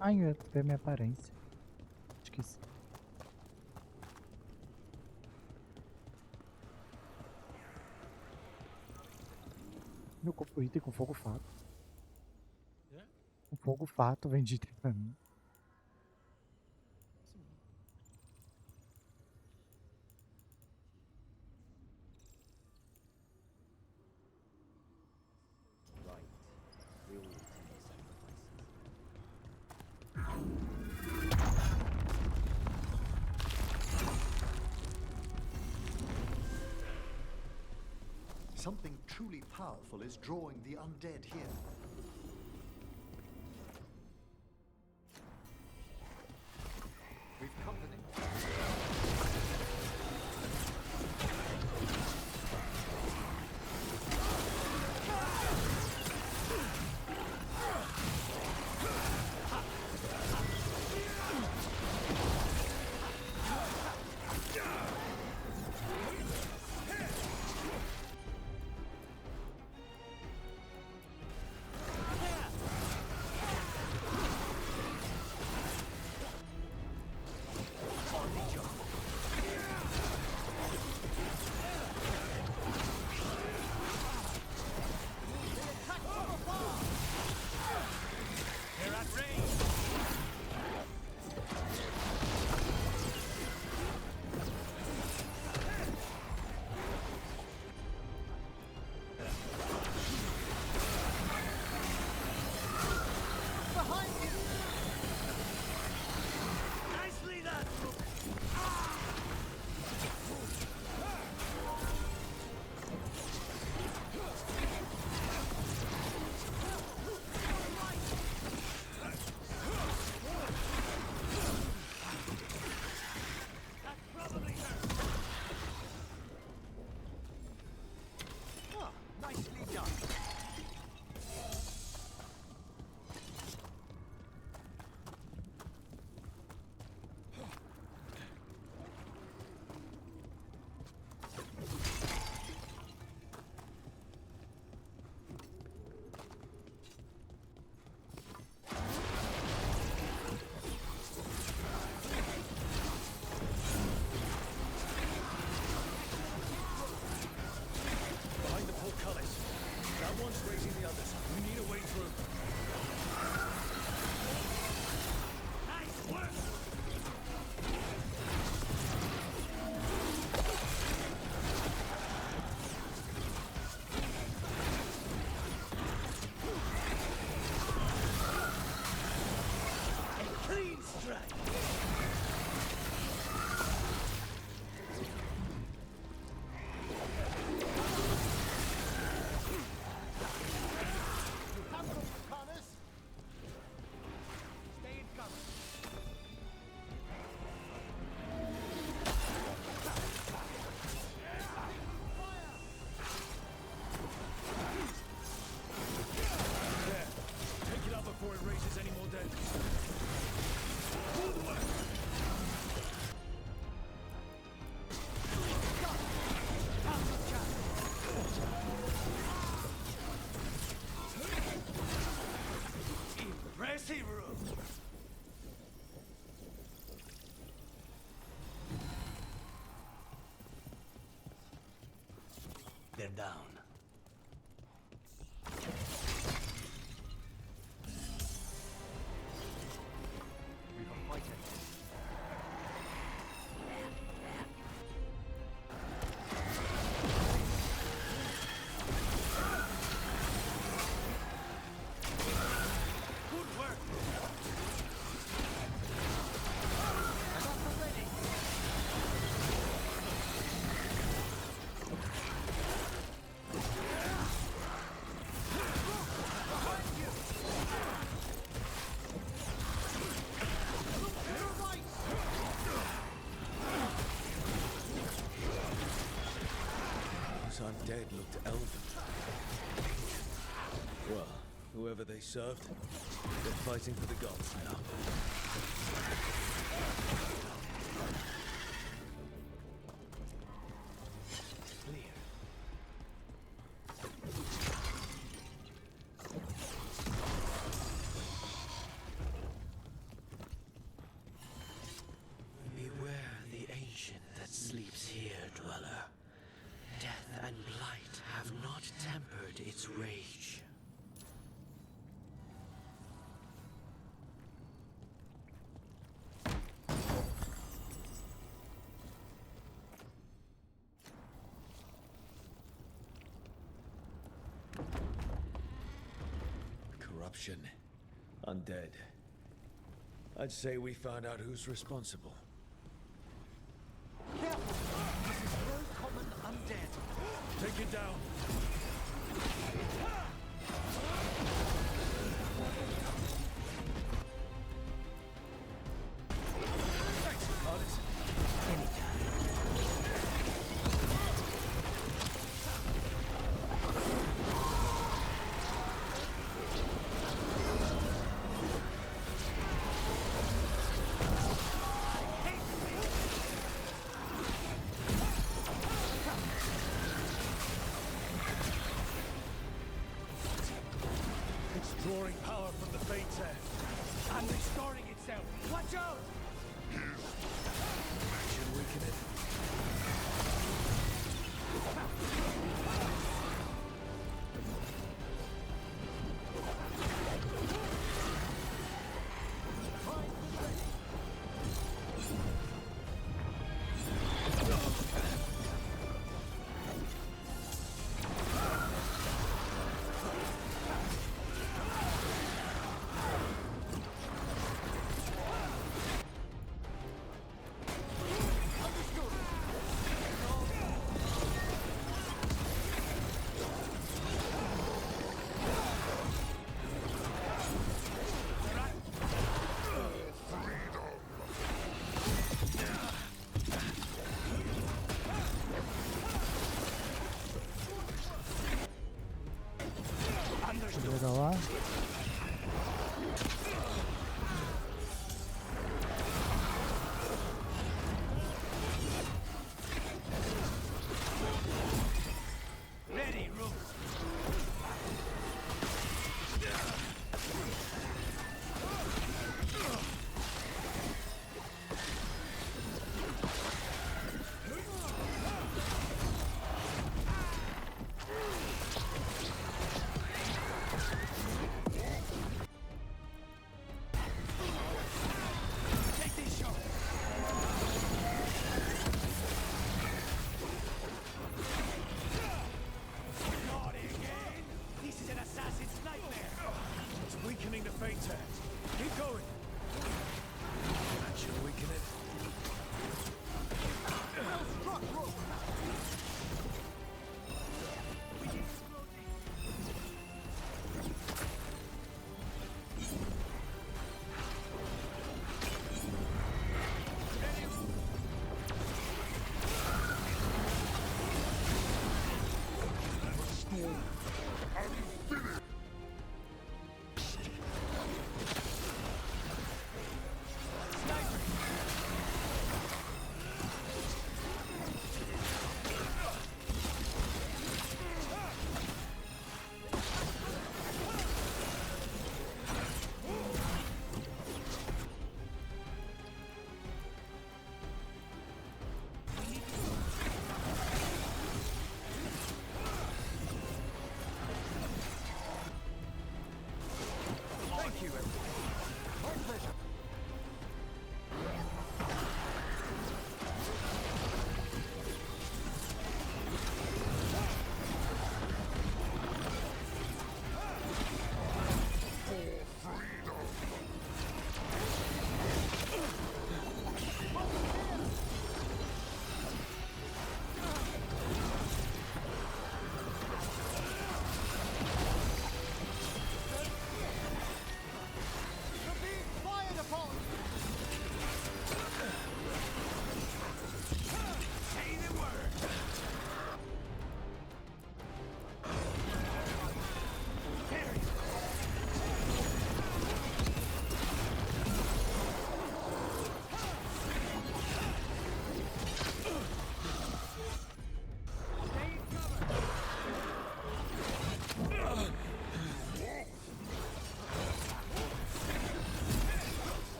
A: Ai, eu ia ver minha aparência. Esqueci. Meu item com fogo fato.
G: É?
A: Com fogo fato vende item pra mim.
E: Something truly powerful is drawing the undead here. We've company.
K: Take it out before it raises any more dead.
C: Those undead looked elven. Well, whoever they served, they're fighting for the gods now.
L: Beware the ancient that sleeps here, dweller. Death and blight have not tempered its rage.
C: Corruption. Undead. I'd say we found out who's responsible.
N: Careful! This is no common undead.
C: Take it down!
N: Thanks, Carlos.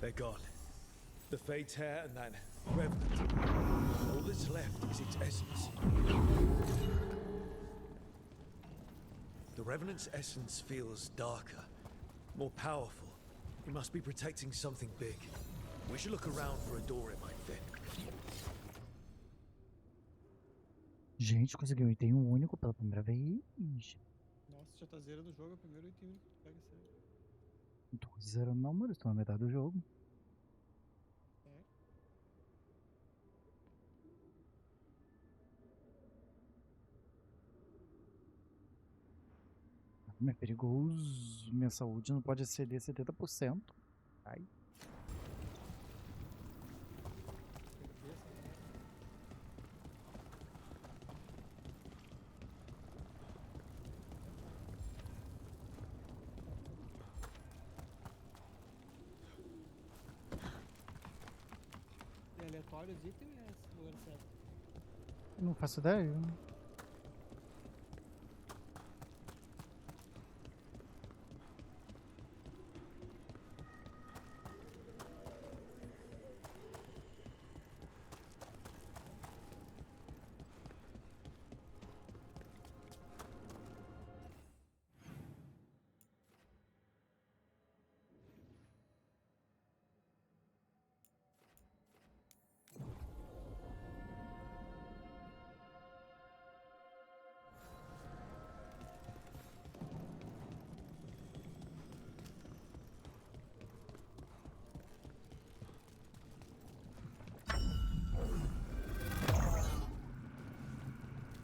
C: They're gone. The Fate's hair and that revenant. All that's left is its essence. The Revenant's essence feels darker, more powerful. It must be protecting something big. We should look around for a door it might fit.
A: Gente, consegui um item único pela primeira vez.
G: Nossa, já tá zerando o jogo, é o primeiro item único que tu pega, sério.
A: Não tô zerando não, mano. Estou na metade do jogo.
G: É.
A: É perigoso. Minha saúde não pode exceder 70%. Ai.
G: É aleatório os itens ou é esse lugar certo?
A: Não faço ideia.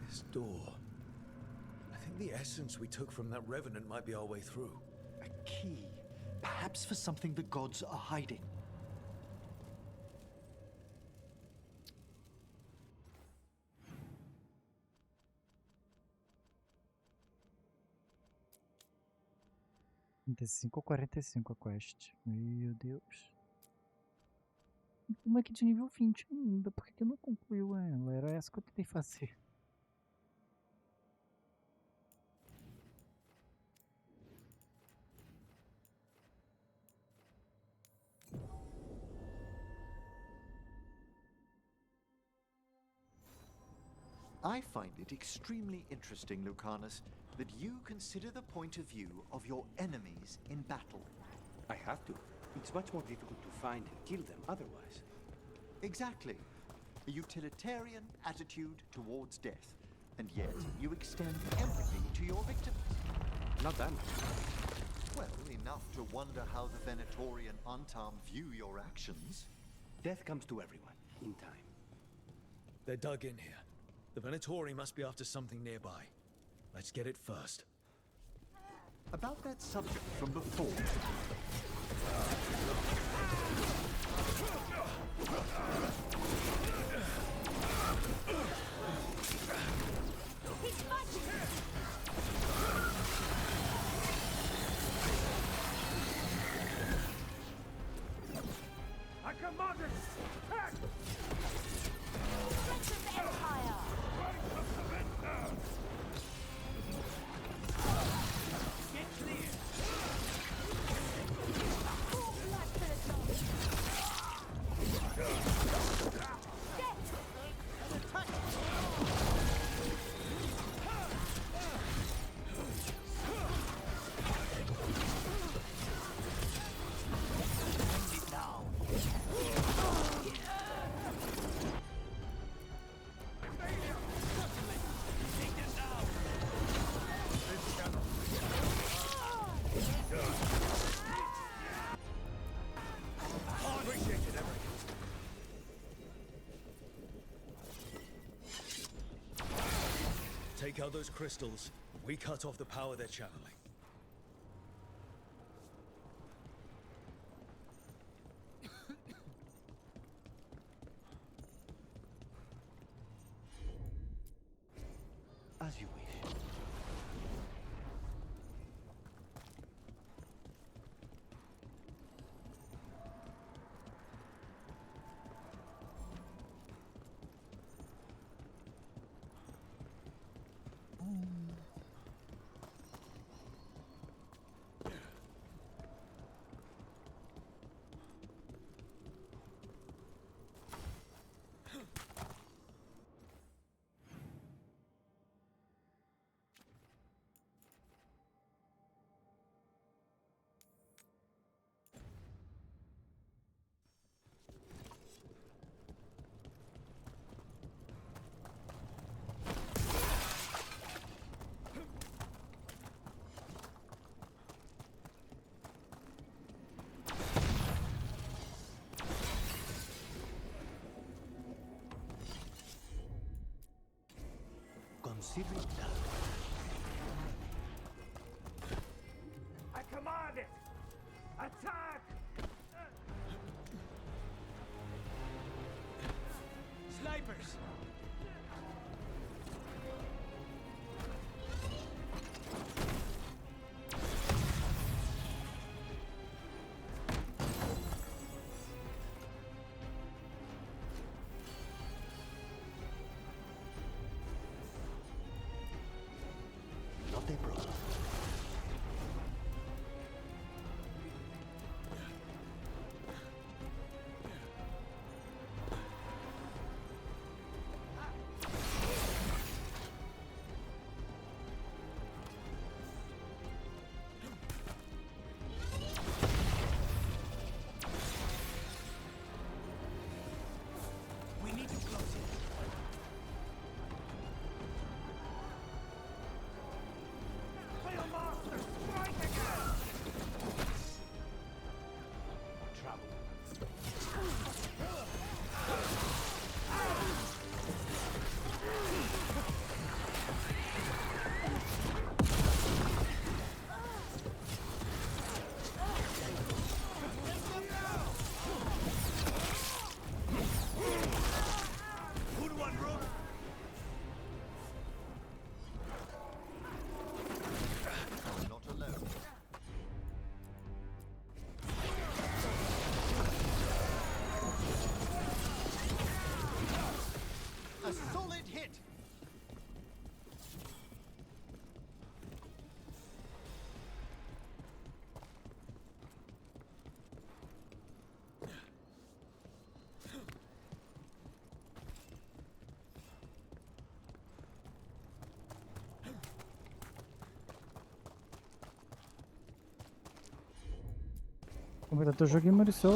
C: This door. I think the essence we took from that revenant might be our way through.
E: A key. Perhaps for something the gods are hiding.
A: ou 45 a quest. Meu Deus. Como é que de nível 20 ainda? Por que não concluiu ela? Era essa que eu tentei fazer.
E: I find it extremely interesting, Lucanus, that you consider the point of view of your enemies in battle.
U: I have to. It's much more difficult to find and kill them otherwise.
E: Exactly. A utilitarian attitude towards death. And yet, you extend empathy to your victims.
U: Not that much.
E: Well, enough to wonder how the Venatorian Antam view your actions.
U: Death comes to everyone, in time.
C: They're dug in here. The Venatori must be after something nearby. Let's get it first.
E: About that subject from before.
P: He's fighting!
K: I command it! Attack!
P: Strength of the Empire!
K: Right of the Venta!
J: Get clear!
P: Full black peloton! Death!
E: An attack!
J: End it now! Take this out!
C: Appreciate it, Eric. Take out those crystals. We cut off the power they're channeling.
E: As you wish.
N: Sirita.
S: I command it! Attack!
J: Snipers!
N: Note pronto.
J: We need to close it.
S: Master, strike again!
J: Who do I root?
E: Not alone. A solid hit!
A: Completar teu joguinho, Maurício.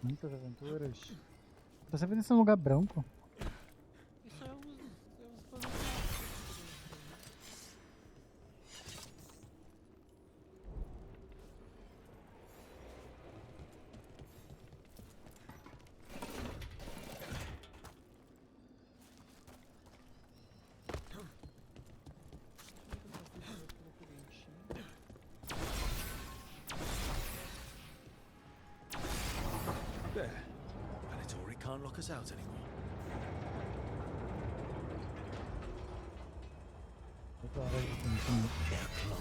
A: Muitas aventuras. Tô sempre nesse lugar branco.
G: Isso é uns
N: There. Venatori can't lock us out anymore. They're close.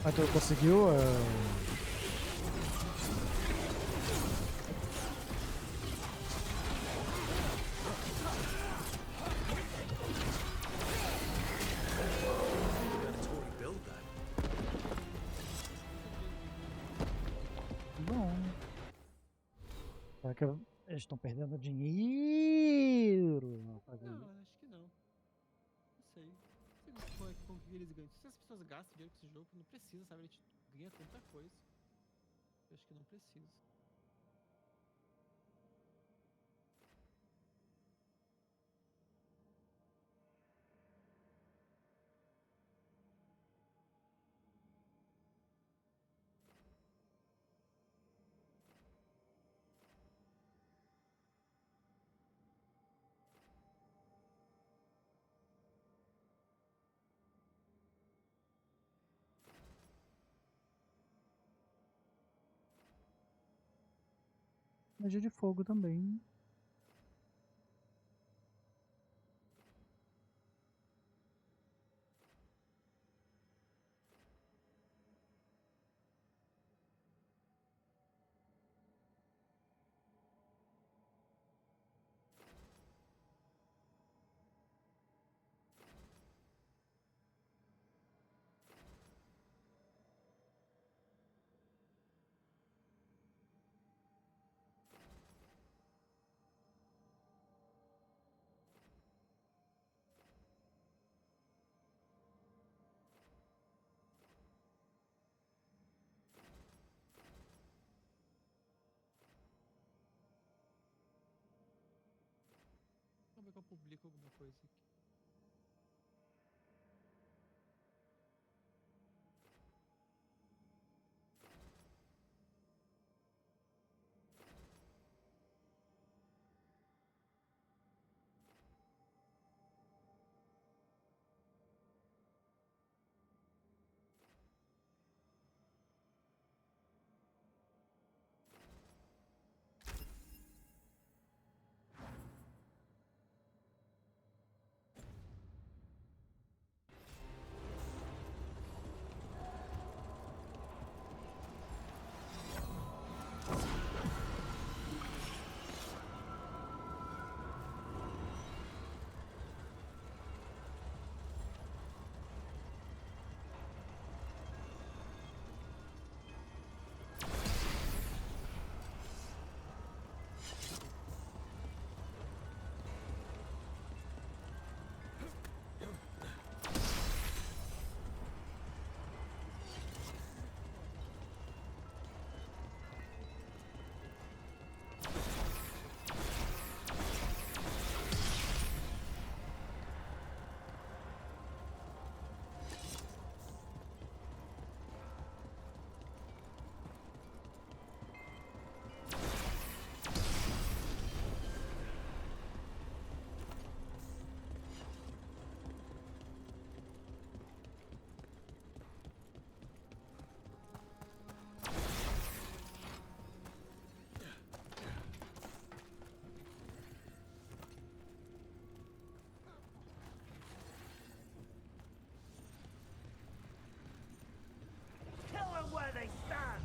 A: Ah, tu conseguiu?
N: Venatori built that.
A: Bom. Será que eles estão perdendo dinheiro?
G: Não, acho que não. Não sei. Não sei como que eles ganham. Se as pessoas gastam dinheiro com esse jogo, não precisa, sabe? A gente ganha tanta coisa. Eu acho que não precisa.
A: Magia de fogo também.
G: que eu publico alguma coisa aqui.
S: Kill them where they stand!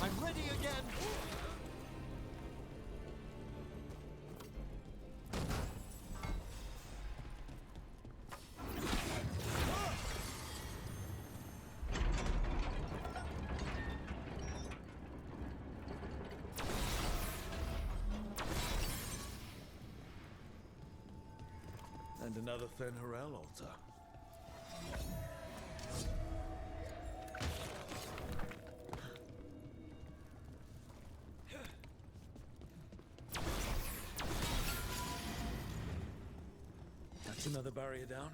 E: I'm ready again!
N: And another Fen'Harel altar. That's another barrier down.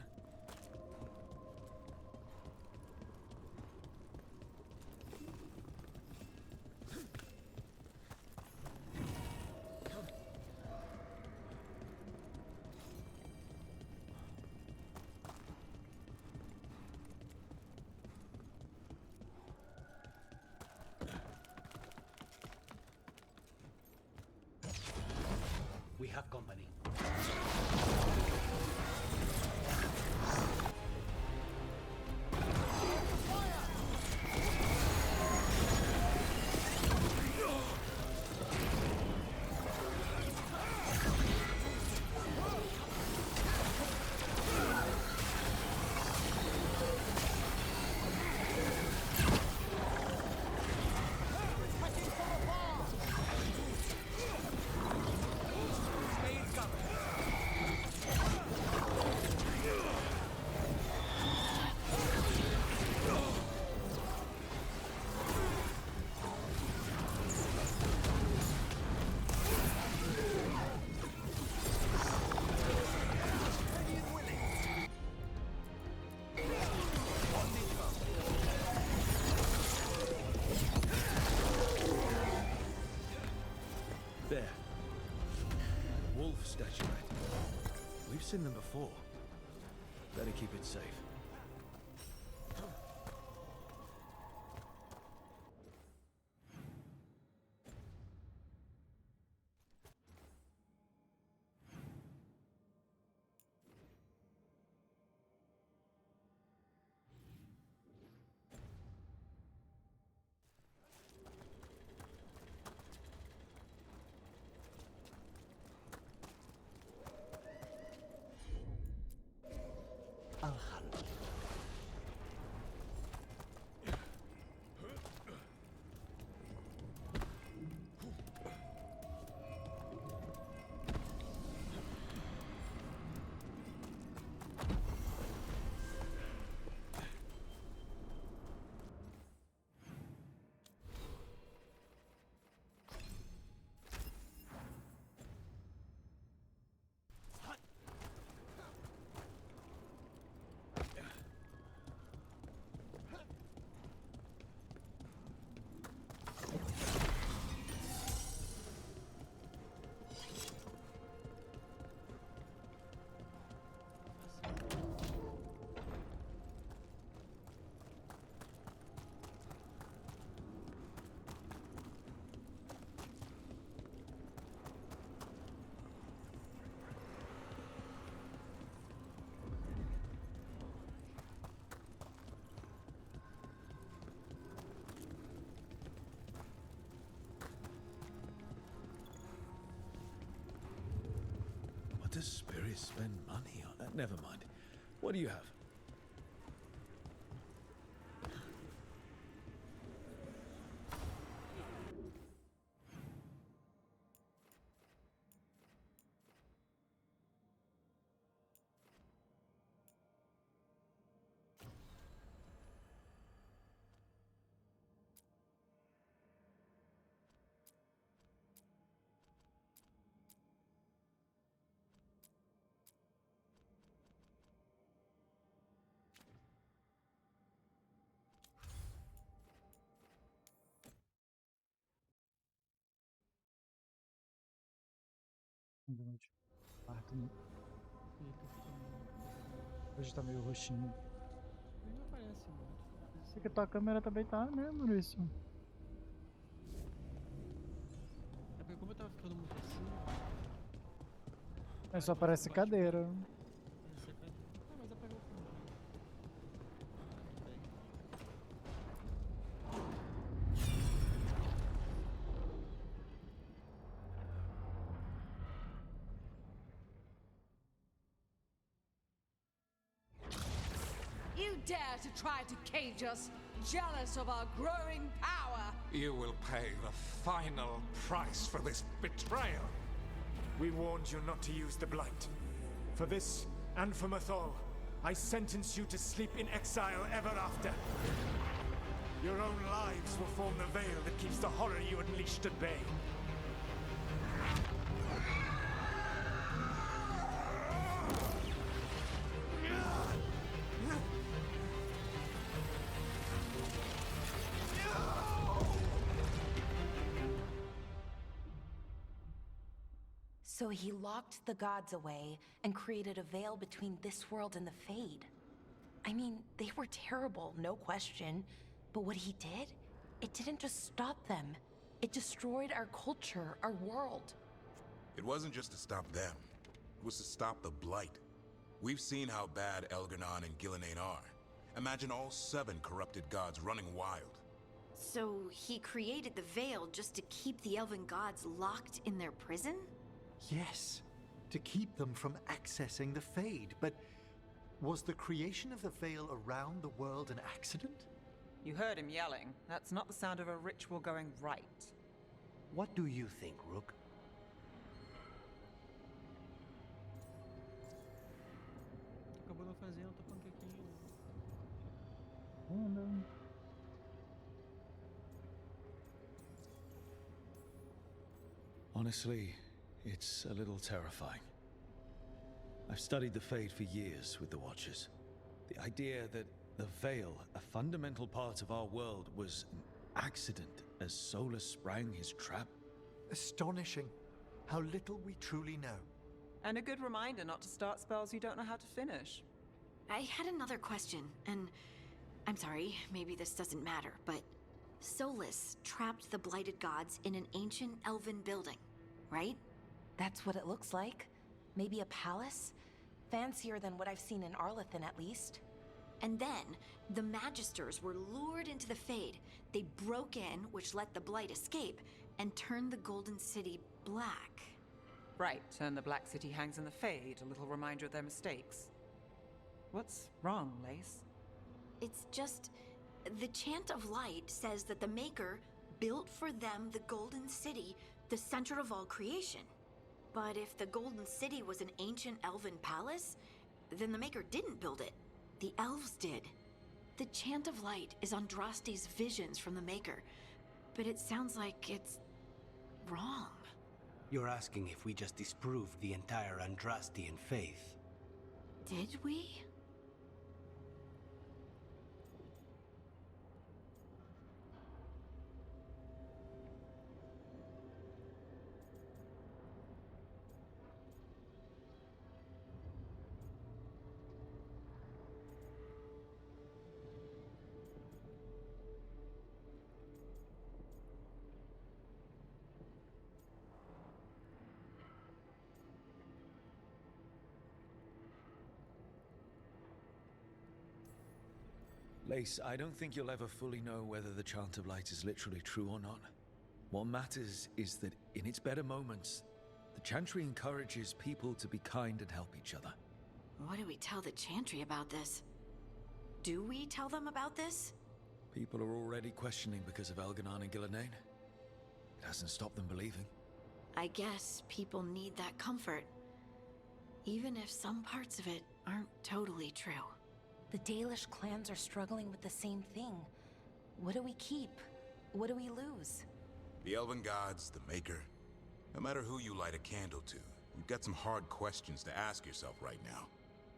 U: We have company.
N: There. Wolf statuette. We've seen them before. Better keep it safe.
C: What does Spirit spend money on? Never mind. What do you have?
A: Hoje tá meio roxinho.
G: Ele não aparece muito.
A: É que tua câmera também tá, né, Maurício?
G: É porque como eu tava ficando muito assim.
A: É só parece cadeira.
G: Ah, mas apagou o fundo.
F: You dare to try to cage us, jealous of our growing power!
K: You will pay the final price for this betrayal.
V: We warned you not to use the Blight. For this, and for Mathol, I sentence you to sleep in exile ever after. Your own lives will form the veil that keeps the horror you unleashed at bay.
O: So he locked the gods away and created a veil between this world and the Fade. I mean, they were terrible, no question. But what he did, it didn't just stop them. It destroyed our culture, our world.
M: It wasn't just to stop them. It was to stop the Blight. We've seen how bad Elgar'nan and Gillenane are. Imagine all 7 corrupted gods running wild.
I: So he created the Veil just to keep the elven gods locked in their prison?
E: Yes, to keep them from accessing the Fade. But was the creation of the Veil around the world an accident?
H: You heard him yelling. That's not the sound of a ritual going right.
E: What do you think, Rook?
G: Acabou não fazendo, tô panquequinho.
C: Honestly, it's a little terrifying. I've studied the Fade for years with the Watchers. The idea that the Veil, a fundamental part of our world, was an accident as Solus sprang his trap.
E: Astonishing. How little we truly know.
H: And a good reminder not to start spells you don't know how to finish.
I: I had another question, and I'm sorry, maybe this doesn't matter, but Solus trapped the blighted gods in an ancient elven building, right?
O: That's what it looks like. Maybe a palace? Fancier than what I've seen in Arlethan, at least.
I: And then, the Magisters were lured into the Fade. They broke in, which let the Blight escape, and turned the Golden City black.
H: Right, and the Black City hangs in the Fade, a little reminder of their mistakes. What's wrong, Lace?
I: It's just... the Chant of Light says that the Maker built for them the Golden City, the center of all creation. But if the Golden City was an ancient elven palace, then the Maker didn't build it. The elves did. The Chant of Light is Andraste's visions from the Maker, but it sounds like it's wrong.
U: You're asking if we just disproved the entire Andrastian faith.
I: Did we?
C: Lace, I don't think you'll ever fully know whether the Chant of Light is literally true or not. What matters is that in its better moments, The Chantry encourages people to be kind and help each other.
I: What do we tell the Chantry about this? Do we tell them about this?
C: People are already questioning because of Elganon and Gillenane. It hasn't stopped them believing.
I: I guess people need that comfort. Even if some parts of it aren't totally true.
O: The Dalish clans are struggling with the same thing. What do we keep? What do we lose?
M: The Elven Gods, the Maker. No matter who you light a candle to, you've got some hard questions to ask yourself right now.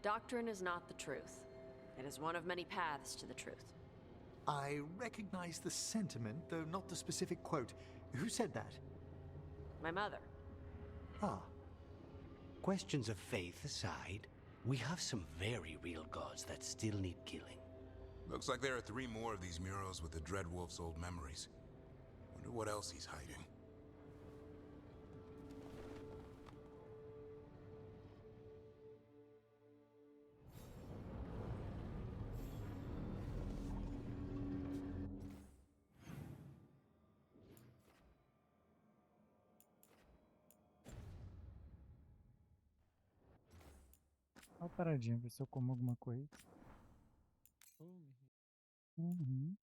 D: Doctrine is not the truth. It is one of many paths to the truth.
E: I recognize the sentiment, though not the specific quote. Who said that?
D: My mother.
N: Ah. Questions of faith aside, we have some very real gods that still need killing.
M: Looks like there are 3 more of these murals with the Dreadwolf's old memories. Wonder what else he's hiding.
A: Dá uma paradinha, ver se eu como alguma coisa.
G: Come.
A: Uhum.